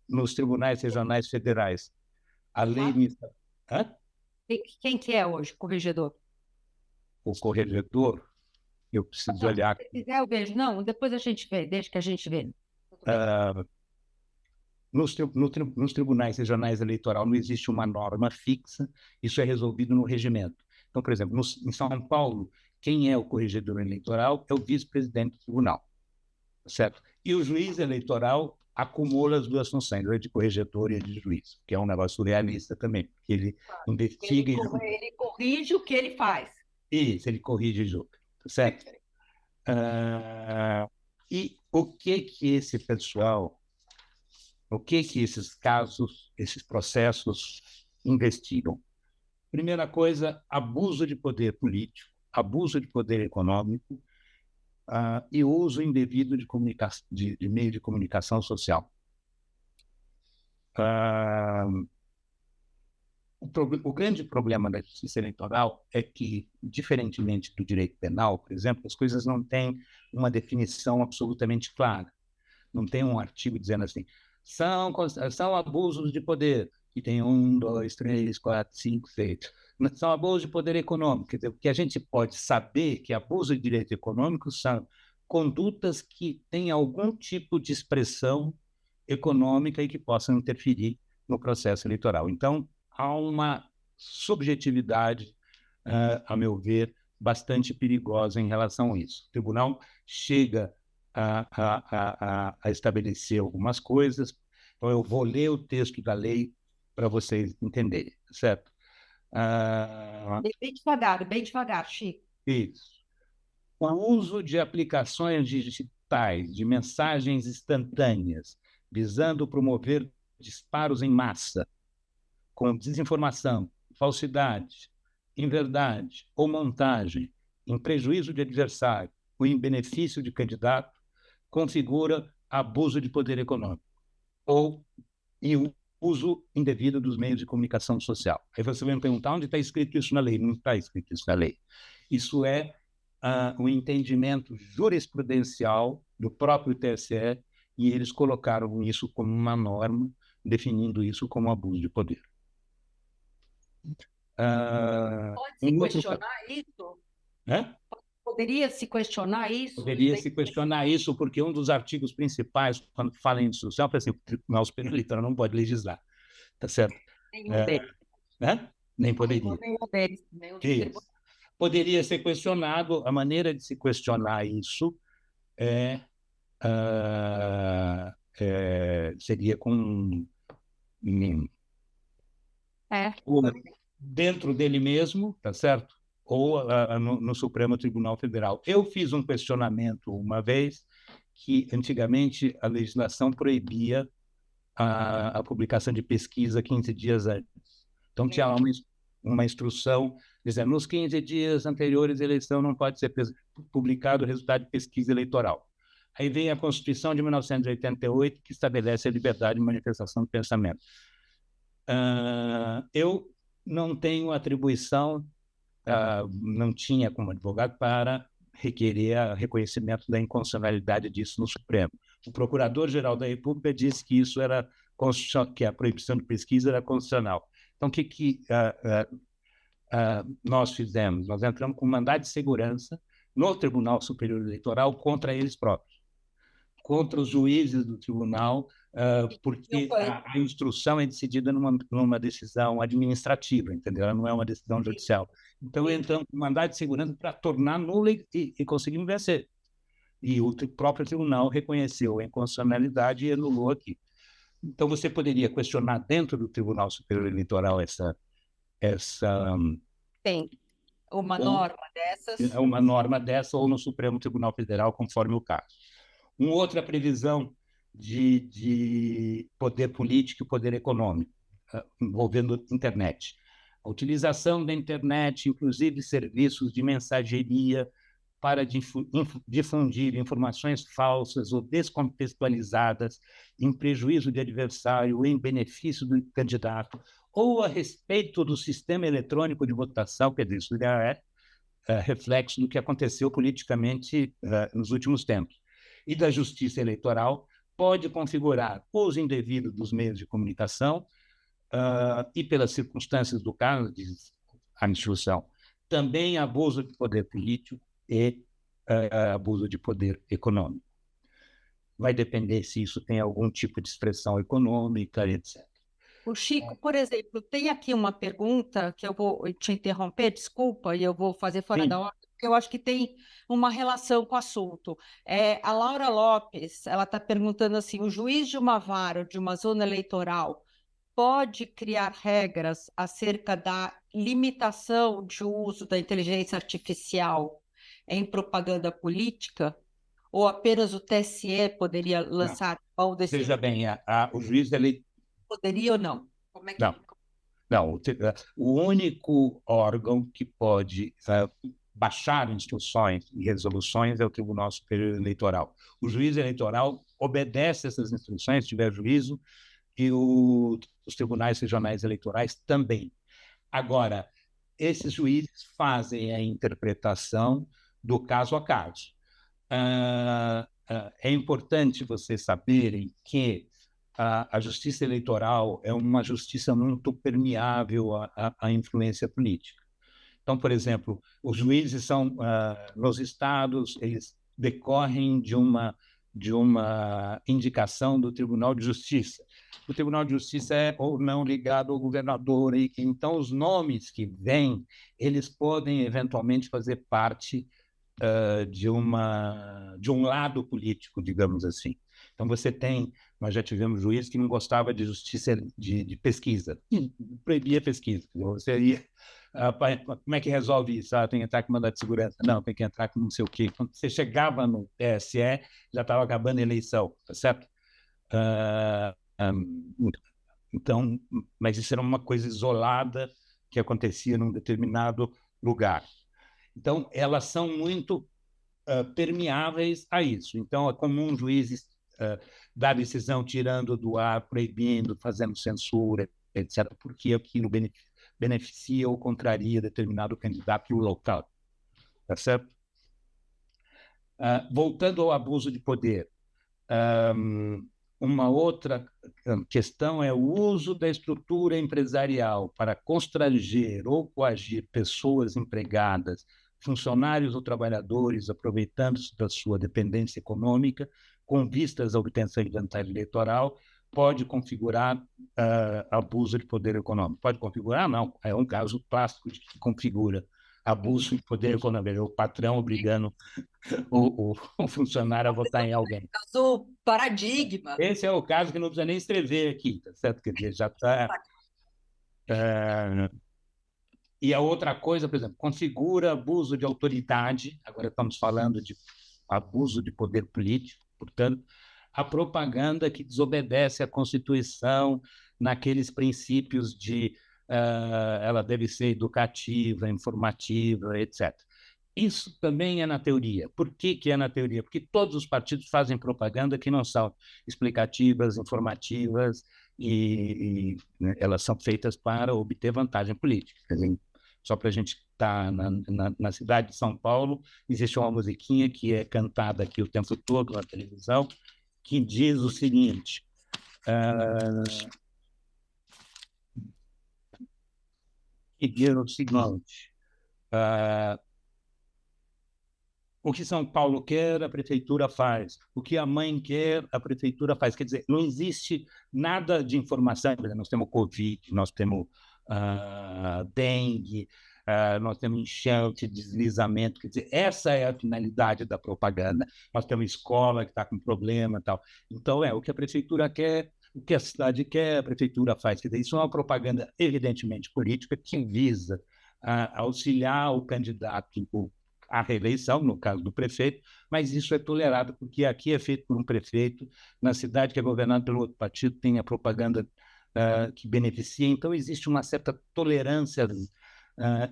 Nos tribunais regionais federais, a lei... Quem que é hoje, corregedor? O corregedor, eu preciso olhar... Se quiser, eu vejo. Não, depois a gente vê, deixa que a gente vê. Nos tribunais regionais eleitorais não existe uma norma fixa, isso é resolvido no regimento. Então, por exemplo, em São Paulo, quem é o corregedor eleitoral é o vice-presidente do tribunal, certo? E o juiz eleitoral acumula as duas funções, a de corregedor e a de juiz, que é um negócio surrealista também, porque ele investiga... Ele corrige o que ele faz. Isso, ele corrige e julga, certo? E o que esse pessoal, esses casos, esses processos investigam? Primeira coisa, abuso de poder político, abuso de poder econômico e uso indevido de meio de comunicação social. O grande problema da justiça eleitoral é que, diferentemente do direito penal, por exemplo, as coisas não têm uma definição absolutamente clara. Não tem um artigo dizendo assim, são abusos de poder, que tem 1, 2, 3, 4, 5, 6. São abusos de poder econômico. Quer dizer, o que a gente pode saber que abuso de direito econômico são condutas que têm algum tipo de expressão econômica e que possam interferir no processo eleitoral. Então, há uma subjetividade, a meu ver, bastante perigosa em relação a isso. O tribunal chega a estabelecer algumas coisas, então eu vou ler o texto da lei para vocês entenderem, certo? Bem devagar, Chico. Isso. O uso de aplicações digitais, de mensagens instantâneas, visando promover disparos em massa, com desinformação, falsidade, inverdade ou montagem, em prejuízo de adversário ou em benefício de candidato, configura abuso de poder econômico e o uso indevido dos meios de comunicação social. Aí você vai me perguntar onde está escrito isso na lei. Não está escrito isso na lei. Isso é um entendimento jurisprudencial do próprio TSE e eles colocaram isso como uma norma, definindo isso como abuso de poder. Pode-se questionar isso? Poderia se questionar isso? Poderia se questionar isso, porque um dos artigos principais, quando fala em instrução, é assim, o Tribunal Superior Eleitoral não pode legislar, tá certo? Nenhum deles. Nem poderia. Nenhum deles. Poderia ser questionado, a maneira de se questionar isso seria com dentro dele mesmo, tá certo? Ou no Supremo Tribunal Federal. Eu fiz um questionamento uma vez que, antigamente, a legislação proibia a publicação de pesquisa 15 dias antes. Então, tinha lá uma instrução dizendo nos 15 dias anteriores à eleição não pode ser publicado o resultado de pesquisa eleitoral. Aí vem a Constituição de 1988, que estabelece a liberdade de manifestação do pensamento. Eu não tenho atribuição, não tinha como advogado para requerer reconhecimento da inconstitucionalidade disso no Supremo. O Procurador-Geral da República disse que isso era que a proibição de pesquisa era constitucional. Então, o que nós fizemos? Nós entramos com mandado de segurança no Tribunal Superior Eleitoral contra eles próprios, contra os juízes do tribunal, porque a instrução é decidida numa decisão administrativa, entendeu? Ela não é uma decisão judicial. Então, entramos com mandado de segurança para tornar nula e conseguimos vencer. E o próprio tribunal reconheceu a inconstitucionalidade e anulou aqui. Então, você poderia questionar dentro do Tribunal Superior Eleitoral Tem uma norma dessas? Uma norma dessa ou no Supremo Tribunal Federal, conforme o caso. Uma outra previsão de poder político e poder econômico, envolvendo a internet. A utilização da internet, inclusive serviços de mensageria, para difundir informações falsas ou descontextualizadas em prejuízo de adversário ou em benefício do candidato, ou a respeito do sistema eletrônico de votação, quer dizer, isso já é reflexo do que aconteceu politicamente nos últimos tempos. E da justiça eleitoral, pode configurar uso indevido dos meios de comunicação e, pelas circunstâncias do caso, diz a instrução, também abuso de poder político e abuso de poder econômico. Vai depender se isso tem algum tipo de expressão econômica, etc. O Chico, por exemplo, tem aqui uma pergunta que eu vou te interromper, desculpa, e eu vou fazer fora da ordem, porque eu acho que tem uma relação com o assunto. A Laura Lopes, ela está perguntando assim, o juiz de uma vara ou de uma zona eleitoral pode criar regras acerca da limitação de uso da inteligência artificial em propaganda política? Ou apenas o TSE poderia lançar mão desse... Veja bem, o juiz eleitoral... Poderia ou não? Como é que... Não, o único órgão que pode baixar instruções e resoluções é o Tribunal Superior Eleitoral. O juiz eleitoral obedece essas instruções, se tiver juízo, e os tribunais regionais eleitorais também. Agora, esses juízes fazem a interpretação do caso a caso. É importante vocês saberem que a justiça eleitoral é uma justiça muito permeável à influência política. Então, por exemplo, os juízes são, nos estados, eles decorrem de uma indicação do Tribunal de Justiça. O Tribunal de Justiça é ou não ligado ao governador, e então os nomes que vêm, eles podem eventualmente fazer parte de um lado político, digamos assim. Então nós já tivemos juízes que não gostavam de justiça de pesquisa, proibia pesquisa. Você ia, como é que resolve isso? Tem que entrar com mandado de segurança? Não, tem que entrar com não sei o quê. Quando você chegava no TSE, já estava acabando a eleição, tá certo? Então, mas isso era uma coisa isolada que acontecia num determinado lugar. Então, elas são muito permeáveis a isso. Então, é comum juízes dar decisão tirando do ar, proibindo, fazendo censura, etc., porque aquilo beneficia ou contraria determinado candidato local. Tá certo? Voltando ao abuso de poder, uma outra questão é o uso da estrutura empresarial para constranger ou coagir pessoas empregadas, funcionários ou trabalhadores, aproveitando-se da sua dependência econômica, com vistas à obtenção de vantagem eleitoral, pode configurar abuso de poder econômico. Pode configurar? Não. É um caso clássico de que configura abuso de poder econômico. É o patrão obrigando o funcionário a votar em alguém. Caso paradigma. Esse é o caso que não precisa nem escrever aqui, tá certo? Quer dizer, já está... E a outra coisa, por exemplo, configura abuso de autoridade, agora estamos falando de abuso de poder político, portanto, a propaganda que desobedece à Constituição naqueles princípios de ela deve ser educativa, informativa, etc. Isso também é na teoria. Por que é na teoria? Porque todos os partidos fazem propaganda que não são explicativas, informativas, e elas são feitas para obter vantagem política. Quer dizer, só para a gente estar na cidade de São Paulo, existe uma musiquinha que é cantada aqui o tempo todo na televisão, que diz o seguinte... que diz o seguinte... o que São Paulo quer, a prefeitura faz. O que a mãe quer, a prefeitura faz. Quer dizer, não existe nada de informação. Nós temos Covid, nós temos dengue, nós temos enchente, deslizamento. Quer dizer, essa é a finalidade da propaganda. Nós temos escola que está com problema e tal. Então, o que a prefeitura quer, o que a cidade quer, a prefeitura faz. Quer dizer, isso é uma propaganda evidentemente política que visa auxiliar o candidato à reeleição, no caso do prefeito, mas isso é tolerado, porque aqui é feito por um prefeito, na cidade que é governada pelo outro partido tem a propaganda que beneficia, então existe uma certa tolerância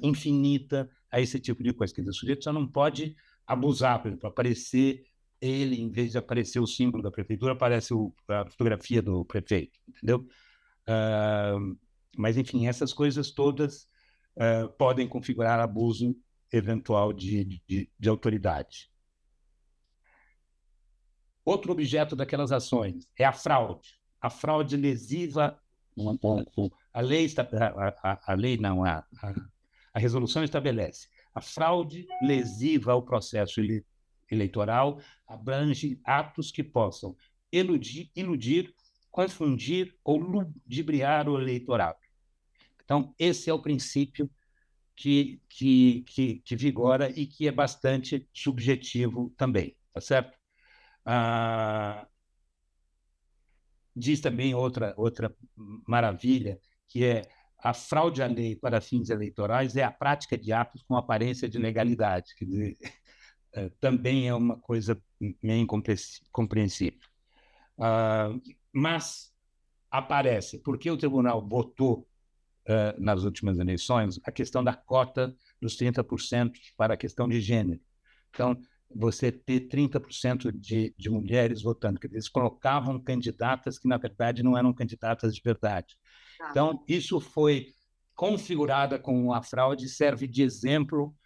infinita a esse tipo de coisa. Quer dizer, o sujeito só não pode abusar, por exemplo, aparecer ele, em vez de aparecer o símbolo da prefeitura, aparece a fotografia do prefeito, entendeu? Mas, enfim, essas coisas todas podem configurar abuso eventual de autoridade. Outro objeto daquelas ações é a fraude. A fraude lesiva... A resolução estabelece. A fraude lesiva ao processo eleitoral abrange atos que possam iludir, confundir ou ludibriar o eleitorado. Então, esse é o princípio que vigora e que é bastante subjetivo também, tá certo? Diz também outra maravilha, que é a fraude à lei para fins eleitorais é a prática de atos com aparência de legalidade, quer dizer, também é uma coisa meio incompreensível. Mas aparece, porque o tribunal votou nas últimas eleições, a questão da cota dos 30% para a questão de gênero. Então, você ter 30% de mulheres votando, que eles colocavam candidatas que, na verdade, não eram candidatas de verdade. Então, isso foi configurada como a fraude, serve de exemplo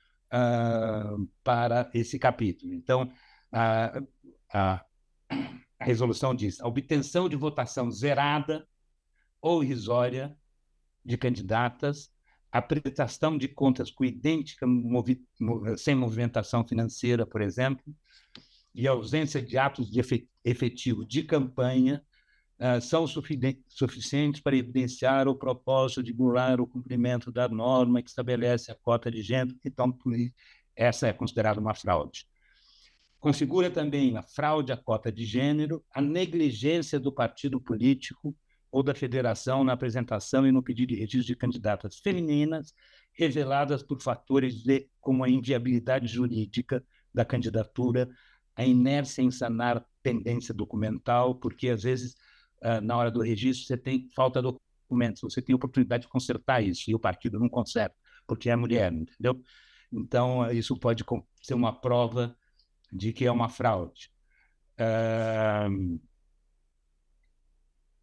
para esse capítulo. Então, a resolução diz: a obtenção de votação zerada ou irrisória de candidatas, a prestação de contas com idêntica, sem movimentação financeira, por exemplo, e a ausência de atos de efetivo de campanha são suficientes para evidenciar o propósito de burlar o cumprimento da norma que estabelece a cota de gênero. Então, essa é considerada uma fraude. Configura também a fraude à cota de gênero, a negligência do partido político ou da federação na apresentação e no pedido de registro de candidatas femininas, reveladas por fatores como a inviabilidade jurídica da candidatura, a inércia em sanar pendência documental, porque, às vezes, na hora do registro, você tem falta de documentos, você tem oportunidade de consertar isso, e o partido não conserta, porque é mulher, entendeu? Então, isso pode ser uma prova de que é uma fraude.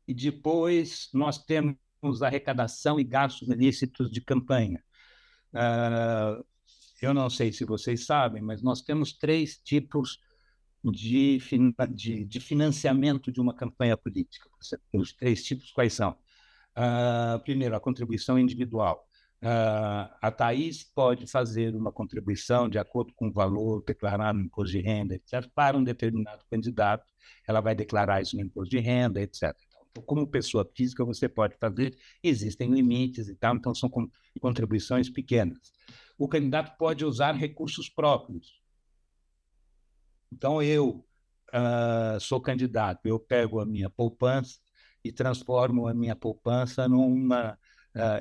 E depois nós temos arrecadação e gastos ilícitos de campanha. Eu não sei se vocês sabem, mas nós temos 3 tipos de financiamento de uma campanha política. Os 3 tipos quais são? Primeiro, a contribuição individual. A Thaís pode fazer uma contribuição de acordo com o valor declarado no imposto de renda, etc., para um determinado candidato. Ela vai declarar isso no imposto de renda, etc. Então, como pessoa física, você pode fazer, existem limites e tal, então são contribuições pequenas. O candidato pode usar recursos próprios. Então, eu sou candidato, eu pego a minha poupança e transformo a minha poupança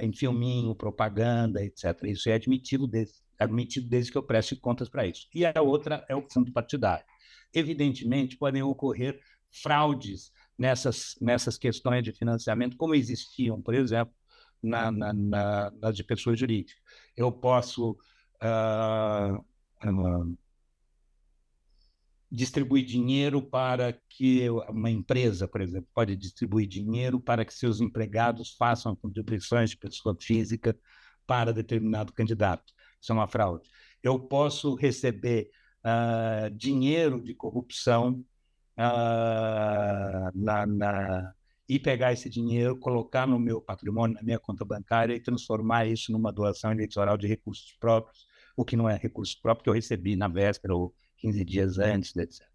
em filminho, propaganda, etc. Isso é admitido desde que eu preste contas para isso. E a outra é o fundo partidário. Evidentemente, podem ocorrer fraudes nessas questões de financiamento, como existiam, por exemplo, nas de pessoas jurídicas. Eu posso distribuir dinheiro para que uma empresa, por exemplo, pode distribuir dinheiro para que seus empregados façam contribuições de pessoa física para determinado candidato. Isso é uma fraude. Eu posso receber dinheiro de corrupção e pegar esse dinheiro, colocar no meu patrimônio, na minha conta bancária e transformar isso numa doação eleitoral de recursos próprios, o que não é recurso próprio que eu recebi na véspera ou 15 dias antes, etc.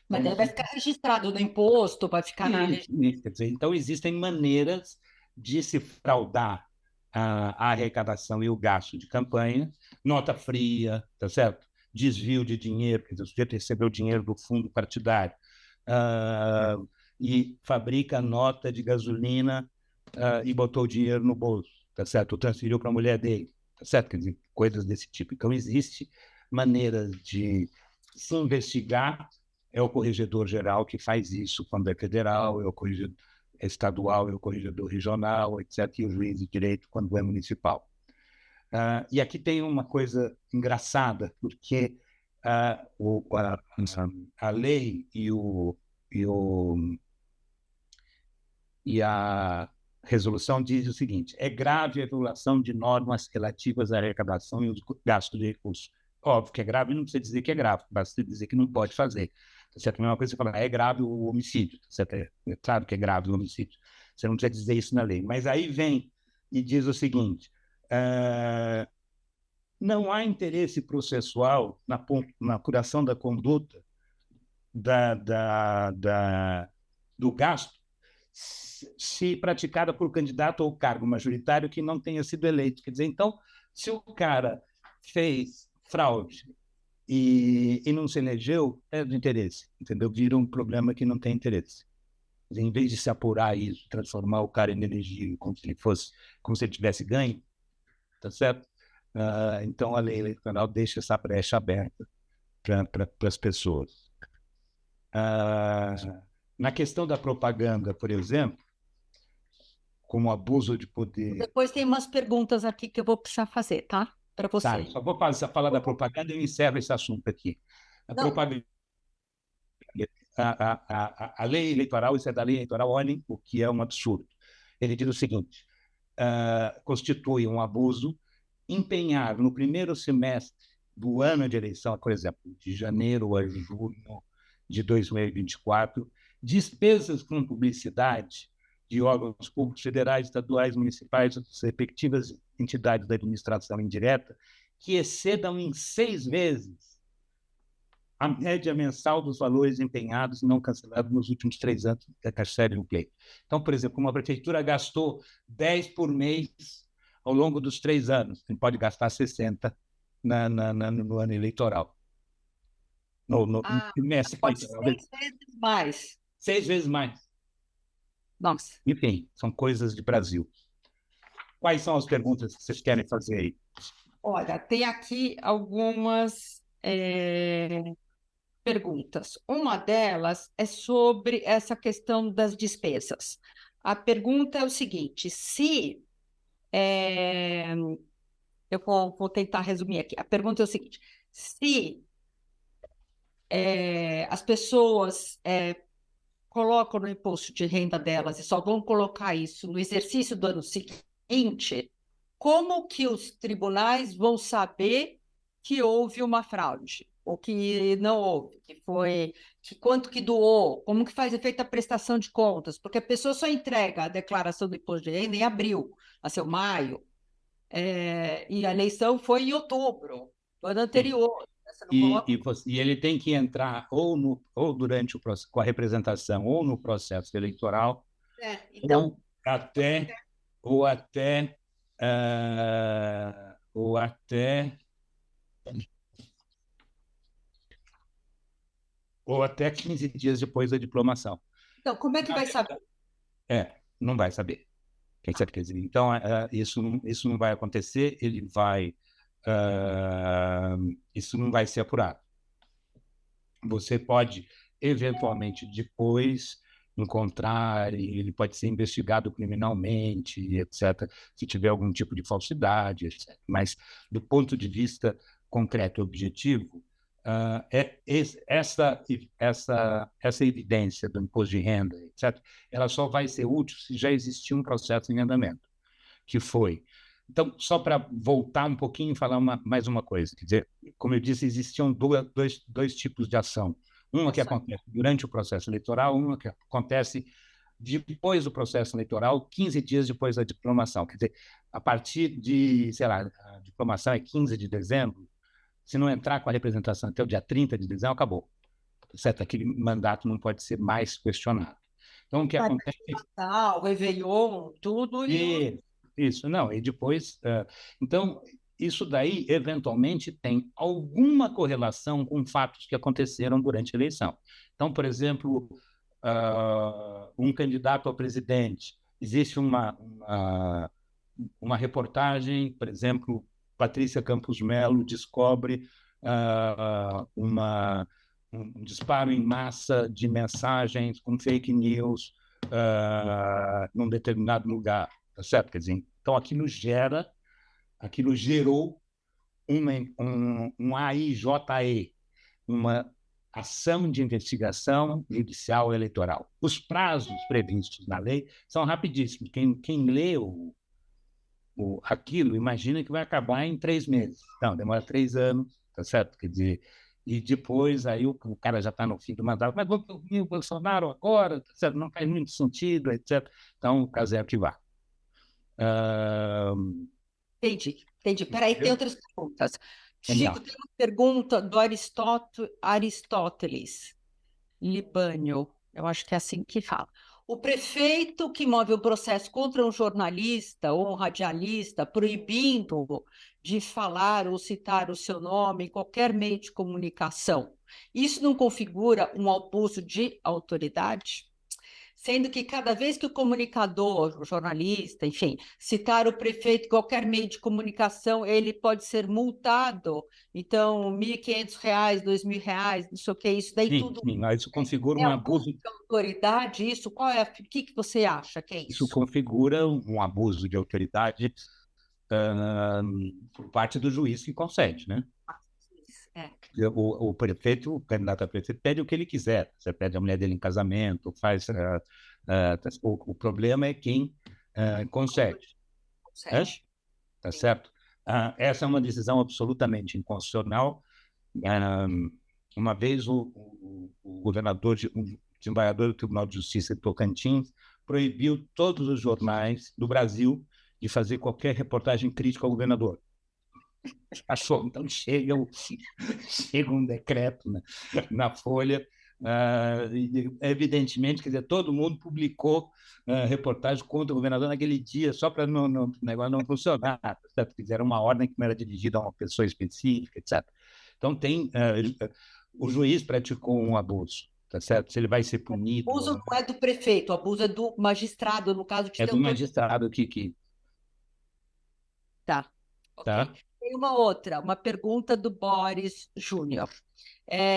Mas daí vai ficar registrado no imposto, vai ficar na... Quer dizer, então, existem maneiras de se fraudar a arrecadação e o gasto de campanha, nota fria, tá certo? Desvio de dinheiro, quer dizer, o sujeito recebeu dinheiro do fundo partidário e fabrica nota de gasolina e botou o dinheiro no bolso, tá certo? Ou transferiu para a mulher dele, tá certo? Quer dizer, coisas desse tipo. Então, existe maneiras de se investigar. É o corregedor geral que faz isso quando é federal, é o corregedor estadual, é o corregedor regional, etc., e o juiz de direito quando é municipal. E aqui tem uma coisa engraçada, porque a lei e a resolução diz o seguinte: é grave a violação de normas relativas à arrecadação e o gasto de recursos. Óbvio que é grave, não precisa dizer que é grave, basta dizer que não pode fazer. Tá certo? A mesma coisa que você fala, é grave o homicídio. Tá certo? É claro que é grave o homicídio. Você não precisa dizer isso na lei. Mas aí vem e diz o seguinte: não há interesse processual na apuração da conduta do gasto se praticada por candidato ou cargo majoritário que não tenha sido eleito. Quer dizer, então, se o cara fez fraude e não se elegeu, é do interesse, entendeu? Vira um problema que não tem interesse. Em vez de se apurar isso, transformar o cara inelegível como se ele tivesse ganho, tá certo? Então a lei eleitoral deixa essa brecha aberta para as pessoas. Na questão da propaganda, por exemplo, como abuso de poder... Depois tem umas perguntas aqui que eu vou precisar fazer, tá? Para você. Tá, só vou falar da propaganda e eu encerro esse assunto aqui. Propaganda... A lei eleitoral, isso é da lei eleitoral, olhem o que é um absurdo. Ele diz o seguinte: constitui um abuso empenhar no primeiro semestre do ano de eleição, por exemplo, de janeiro a junho de 2024, despesas com publicidade de órgãos públicos federais, estaduais, municipais, das respectivas entidades da administração indireta, que excedam em 6 vezes a média mensal dos valores empenhados e não cancelados nos últimos 3 anos da Caixa do pleito. Então, por exemplo, uma prefeitura gastou 10 por mês ao longo dos 3 anos, ele pode gastar 60 no ano eleitoral. No trimestre pode eleitoral. 6 vezes mais. 6 vezes mais. Nossa. Enfim, são coisas de Brasil. Quais são as perguntas que vocês querem fazer aí? Olha, tem aqui algumas perguntas. Uma delas é sobre essa questão das despesas. A pergunta é o seguinte: se eu vou tentar resumir aqui. A pergunta é o seguinte: se as pessoas colocam no imposto de renda delas e só vão colocar isso no exercício do ano seguinte, como que os tribunais vão saber que houve uma fraude? Ou que não houve, quanto que doou, como que faz efeito a prestação de contas, porque a pessoa só entrega a declaração do imposto de renda em abril, nasceu maio, e a eleição foi em outubro, do ano anterior. E ele tem que entrar ou durante o processo, com a representação, ou no processo eleitoral, então, ou até 15 dias depois da diplomação. Então, como é que vai saber? Não vai saber. Quer dizer, então, isso não vai acontecer, isso não vai ser apurado. Você pode, eventualmente, depois encontrar, ele pode ser investigado criminalmente, etc., se tiver algum tipo de falsidade, etc. Mas, do ponto de vista concreto e objetivo, essa evidência do imposto de renda, etc., ela só vai ser útil se já existir um processo em andamento, que foi Então, só para voltar um pouquinho e falar mais uma coisa, quer dizer, como eu disse, existiam dois tipos de ação. Uma que acontece durante o processo eleitoral, uma que acontece depois do processo eleitoral, 15 dias depois da diplomação. Quer dizer, a partir de, sei lá, a diplomação é 15 de dezembro, se não entrar com a representação até o dia 30 de dezembro, acabou. Certo? Aquele mandato não pode ser mais questionado. Então, o que acontece... Natal, Réveillon, tudo. Isso, não. E depois... então, isso daí, eventualmente, tem alguma correlação com fatos que aconteceram durante a eleição. Então, por exemplo, um candidato a presidente, existe uma reportagem, por exemplo, Patrícia Campos Melo descobre um disparo em massa de mensagens com fake news num determinado lugar, tá certo? Quer dizer, então aquilo gerou um AIJE, uma ação de investigação judicial eleitoral. Os prazos previstos na lei são rapidíssimos. Quem lê aquilo imagina que vai acabar em 3 meses. Não, demora 3 anos, tá certo? Quer dizer, e depois aí o cara já está no fim do mandato, mas vamos ouvir o Bolsonaro agora, tá certo? Não faz muito sentido, etc. Então, o caso é arquivar. Entendi. Peraí, tem outras perguntas. Chico, tem uma pergunta do Aristóteles Libânio, eu acho que é assim que fala. O prefeito que move o processo contra um jornalista ou um radialista, proibindo de falar ou citar o seu nome em qualquer meio de comunicação, isso não configura um abuso de autoridade? Sendo que cada vez que o comunicador, o jornalista, enfim, citar o prefeito em qualquer meio de comunicação, ele pode ser multado. Então, R$ 1.500, R$ 2.000, não sei o que, isso daí sim, tudo. Sim, isso configura um abuso de autoridade, isso? O que você acha que é isso? Isso configura um abuso de autoridade por parte do juiz que concede, né? O prefeito, o candidato a prefeito, pede o que ele quiser. Você pede a mulher dele em casamento, faz... o problema é quem concede. Tá certo? Essa é uma decisão absolutamente inconstitucional. Uma vez o governador, o desembargador do Tribunal de Justiça de Tocantins proibiu todos os jornais do Brasil de fazer qualquer reportagem crítica ao governador. Achou? Então chega um decreto na Folha, evidentemente, quer dizer, todo mundo publicou reportagem contra o governador naquele dia, só para o negócio não funcionar, certo? Fizeram uma ordem que não era dirigida a uma pessoa específica, etc. Então o juiz praticou um abuso, tá certo? Se ele vai ser punido... O abuso não é do prefeito, o abuso é do magistrado, no caso de... É do magistrado que... Tá, ok. Tá? Tem uma pergunta do Boris Júnior.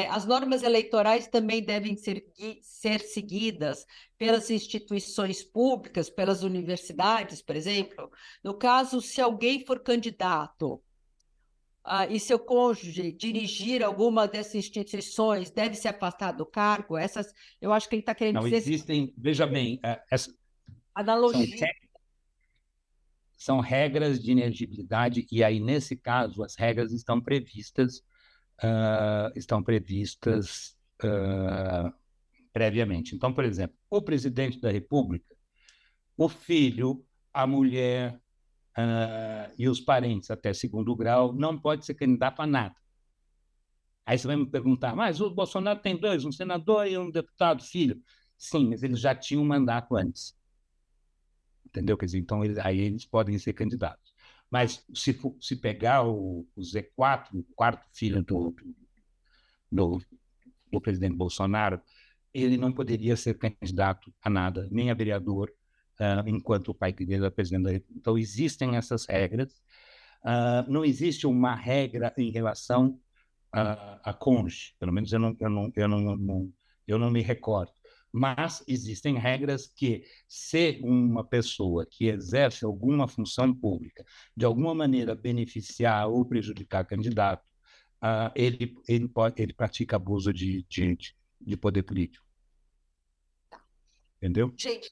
As normas eleitorais também devem ser seguidas pelas instituições públicas, pelas universidades, por exemplo. No caso, se alguém for candidato e seu cônjuge dirigir alguma dessas instituições, deve se afastar do cargo? Eu acho que ele está querendo não dizer... existem, veja bem, analogia. São regras de inegibilidade, e aí, nesse caso, as regras estão previstas previamente. Então, por exemplo, o presidente da República, o filho, a mulher e os parentes até segundo grau não pode ser candidato a nada. Aí você vai me perguntar, mas o Bolsonaro tem 2, um senador e um deputado filho. Sim, mas eles já tinham um mandato antes. Entendeu? Quer dizer, então, aí eles podem ser candidatos. Mas se pegar o Z4, o quarto filho do presidente Bolsonaro, ele não poderia ser candidato a nada, nem a vereador, enquanto o pai dele era presidente da República. Então, existem essas regras. Não existe uma regra em relação a cônjuge, pelo menos eu não me recordo. Mas existem regras que, se uma pessoa que exerce alguma função pública, de alguma maneira beneficiar ou prejudicar candidato, ele pratica abuso de poder político. entendeu? Gente,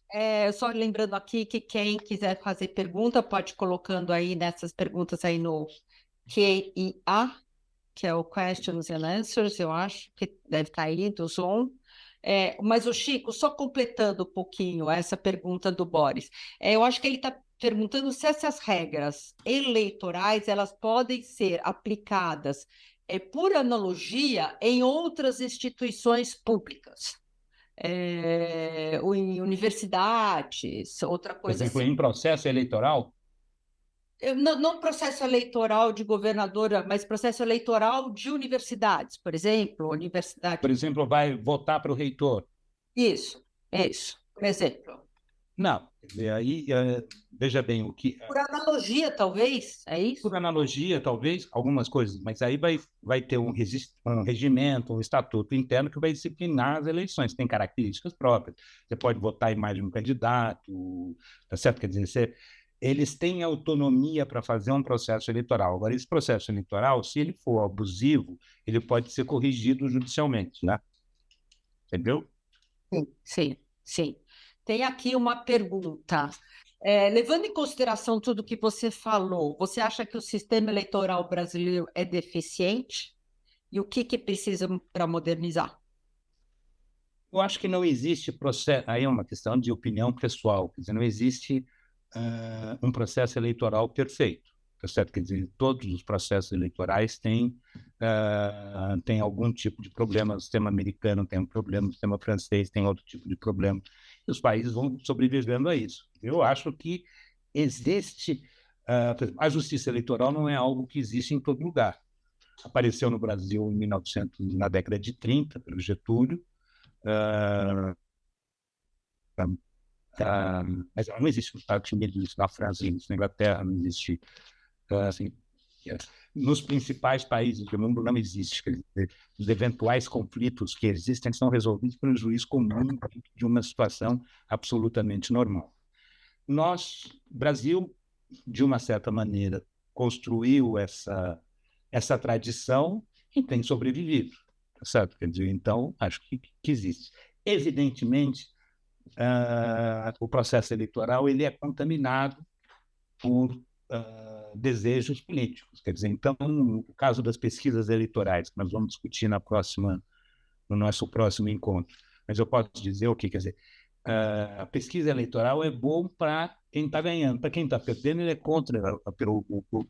só lembrando aqui que quem quiser fazer pergunta, pode ir colocando aí nessas perguntas aí no QIA, que é o Questions and Answers, eu acho que deve estar aí do Zoom. Mas o Chico, só completando um pouquinho essa pergunta do Boris, eu acho que ele está perguntando se essas regras eleitorais elas podem ser aplicadas por analogia em outras instituições públicas, ou em universidades, outra Por coisa exemplo, assim. em processo eleitoral, Não processo eleitoral de governadora, mas processo eleitoral de universidades, por exemplo, por universidade. exemplo, vai votar para o reitor. Isso, por exemplo. Não, quer dizer, aí, veja bem, o que, Por analogia, talvez, é isso? por analogia, talvez, algumas coisas, mas aí vai ter um regimento, um estatuto interno que vai disciplinar as eleições, tem características próprias. Você pode votar em mais de um candidato, tá certo? Quer dizer, eles têm autonomia para fazer um processo eleitoral. Agora, esse processo eleitoral, se ele for abusivo, ele pode ser corrigido judicialmente, né? Entendeu? Sim, sim. Tem aqui uma pergunta. Levando em consideração tudo que você falou, você acha que o sistema eleitoral brasileiro é deficiente? E o que precisa para modernizar? Eu acho que não existe processo, aí é uma questão de opinião pessoal, quer dizer, não existe um processo eleitoral perfeito, tá certo? Quer dizer, todos os processos eleitorais têm algum tipo de problema, o sistema americano tem um problema, o sistema francês tem outro tipo de problema, e os países vão sobrevivendo a isso. Eu acho que existe, a justiça eleitoral não é algo que existe em todo lugar. Apareceu no Brasil em 1900, na década de 30, pelo Getúlio, Uh, mas ela não existe nos Estados Unidos, não existe na França, não existe na Inglaterra, não existe assim, nos principais países do mundo não existe. Quer dizer, os eventuais conflitos que existem são resolvidos por um juiz comum de uma situação absolutamente normal. Brasil, de uma certa maneira, construiu essa tradição e tem sobrevivido, certo? Quer dizer, então, acho que existe. Evidentemente, o processo eleitoral ele é contaminado por desejos políticos. Quer dizer, então, no caso das pesquisas eleitorais, que nós vamos discutir no nosso próximo encontro, mas eu posso dizer o que quer dizer. A pesquisa eleitoral é bom para quem está ganhando, para quem está perdendo, ele é contra,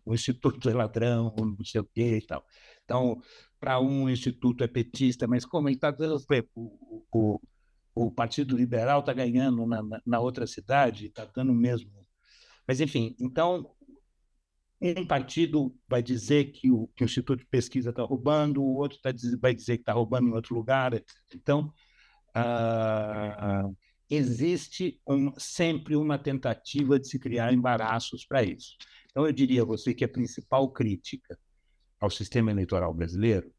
o Instituto é ladrão, não sei o quê e tal. Então, para um instituto é petista, mas como ele está dando, o Partido Liberal está ganhando na outra cidade, está dando o mesmo. Mas, enfim, então, um partido vai dizer que o Instituto de Pesquisa está roubando, o outro vai dizer que está roubando em outro lugar. Então, existe sempre uma tentativa de se criar embaraços para isso. Então, eu diria a você que a principal crítica ao sistema eleitoral brasileiro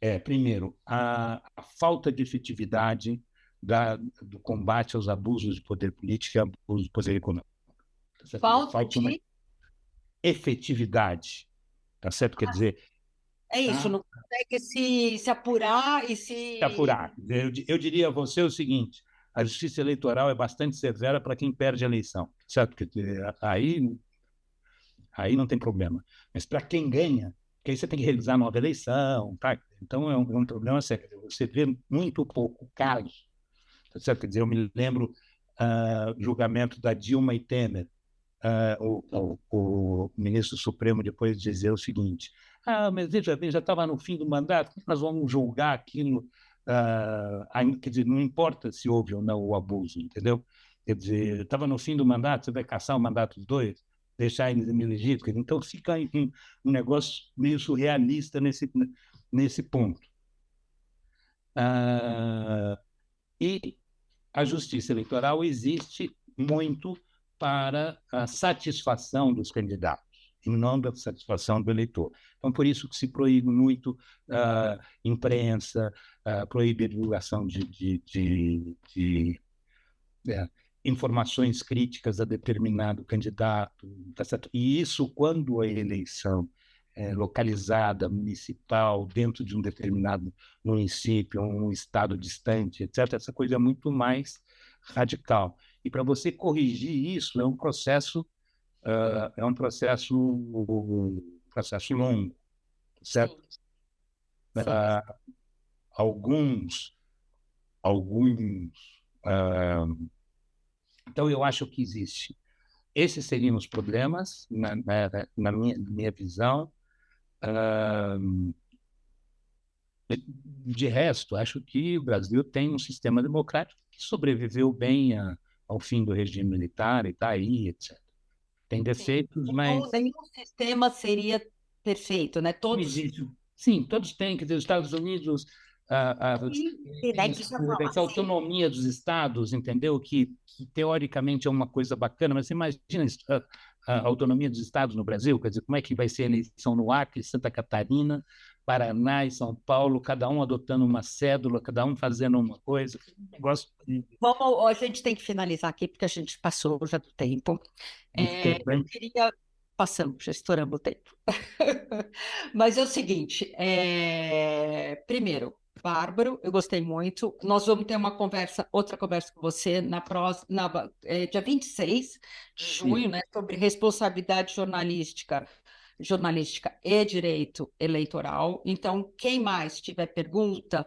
é, primeiro, a falta de efetividade do combate aos abusos de poder político e abusos de poder econômico. Tá Falta falta uma de. efetividade, tá certo? Quer dizer, É isso, tá? não consegue se apurar e se. Apurar. Eu diria a você o seguinte: a justiça eleitoral é bastante severa para quem perde a eleição, certo? Quer dizer, aí não tem problema. Mas para quem ganha, porque aí você tem que realizar nova eleição, tá? Então é um problema sério. Você vê muito pouco caso, tá certo? Quer dizer, eu me lembro julgamento da Dilma e Temer, o ministro Supremo depois dizer o seguinte: mas veja bem, já estava no fim do mandato, nós vamos julgar aquilo, quer dizer, não importa se houve ou não o abuso, entendeu? Quer dizer, estava no fim do mandato, você vai caçar o mandato dos dois, deixar eles inelegíveis, então fica um negócio meio surrealista nesse ponto. E a justiça eleitoral existe muito para a satisfação dos candidatos, e não da satisfação do eleitor. Então, por isso que se proíbe muito imprensa, proíbe a divulgação de informações críticas a determinado candidato. Tá certo? E isso, quando a eleição é localizada, municipal, dentro de um determinado município, um estado distante, etc., essa coisa é muito mais radical. E para você corrigir isso é um processo longo, certo? Sim, sim. Alguns, alguns. ah, então, eu acho que existe. Esses seriam os problemas, na minha visão. Ah, de resto, acho que o Brasil tem um sistema democrático que sobreviveu bem ao fim do regime militar e está aí, etc. Tem Sim. defeitos, Então, mas nenhum sistema seria perfeito, né? não Todos existe. Sim, todos têm, quer dizer, os Estados Unidos né, tem que já fala essa assim. autonomia dos estados, entendeu? Que teoricamente é uma coisa bacana, mas você imagina a autonomia dos estados no Brasil, quer dizer, como é que vai ser a eleição no Acre, Santa Catarina, Paraná e São Paulo, cada um adotando uma cédula, cada um fazendo uma coisa, um negócio Vamos, a gente tem que finalizar aqui, porque a gente passou já do tempo. muito tempo, Eu hein? queria. Passamos, já estouramos o tempo. Mas é o seguinte: primeiro, Bárbaro, eu gostei muito. Nós vamos ter outra conversa com você na próxima, dia 26 de junho, Isso. né, sobre responsabilidade jornalística e direito eleitoral. Então, quem mais tiver pergunta,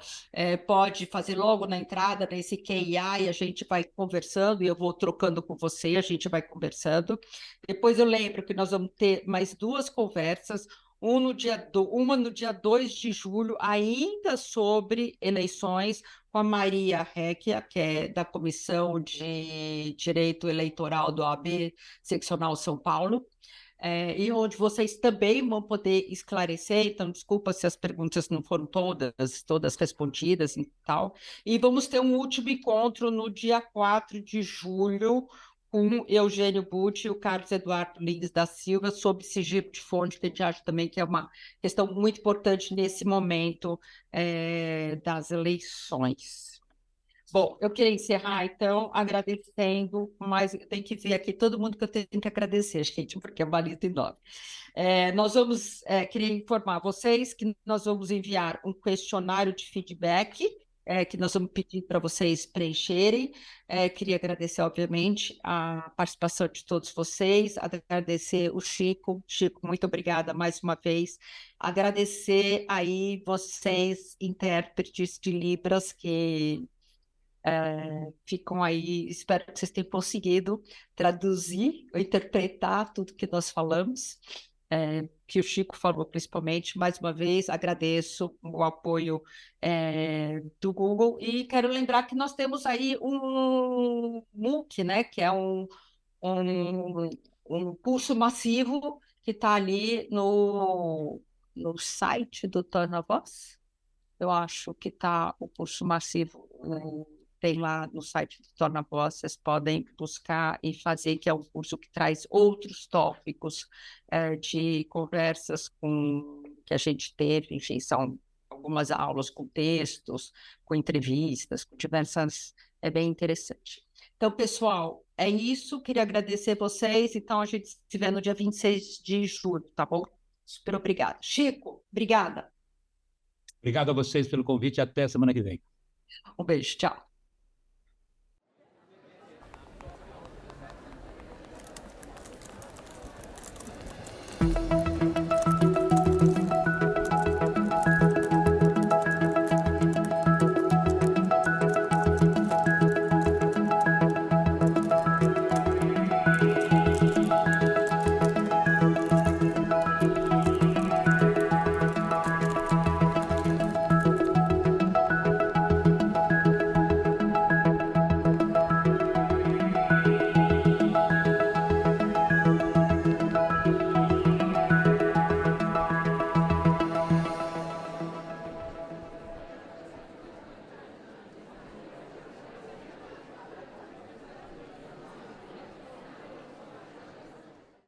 pode fazer logo na entrada nesse QIA e a gente vai conversando e eu vou trocando com você, a gente vai conversando. Depois eu lembro que nós vamos ter mais duas conversas, uma no dia 2 de julho, ainda sobre eleições, com a Maria Recchia, que é da Comissão de Direito Eleitoral do OAB Seccional São Paulo, e onde vocês também vão poder esclarecer, então desculpa se as perguntas não foram todas respondidas e tal. E vamos ter um último encontro no dia 4 de julho, com Eugênio Butti e o Carlos Eduardo Lins da Silva, sobre sigilo de fonte, que a gente acha também que é uma questão muito importante nesse momento das eleições. Bom, eu queria encerrar, então, agradecendo, mas eu tenho que ver aqui todo mundo que eu tenho que agradecer, gente, porque é uma lista enorme. Queria informar vocês que nós vamos enviar um questionário de feedback, que nós vamos pedir para vocês preencherem. Queria agradecer, obviamente, a participação de todos vocês, agradecer o Chico. Chico, muito obrigada mais uma vez. Agradecer aí vocês, intérpretes de Libras, que ficam aí, espero que vocês tenham conseguido traduzir ou interpretar tudo que nós falamos, que o Chico falou principalmente. Mais uma vez, agradeço o apoio do Google e quero lembrar que nós temos aí um MOOC, né, que é um, um curso massivo que está ali no site do Torna Voz. Eu acho que está o curso massivo, tem lá no site do Torna Voz, vocês podem buscar e fazer, que é um curso que traz outros tópicos de conversas que a gente teve, enfim, são algumas aulas com textos, com entrevistas, com diversas, é bem interessante. Então, pessoal, é isso, queria agradecer vocês, então a gente se vê no dia 26 de julho, tá bom? Super obrigada. Chico, obrigada. Obrigado a vocês pelo convite e até semana que vem. Um beijo, tchau.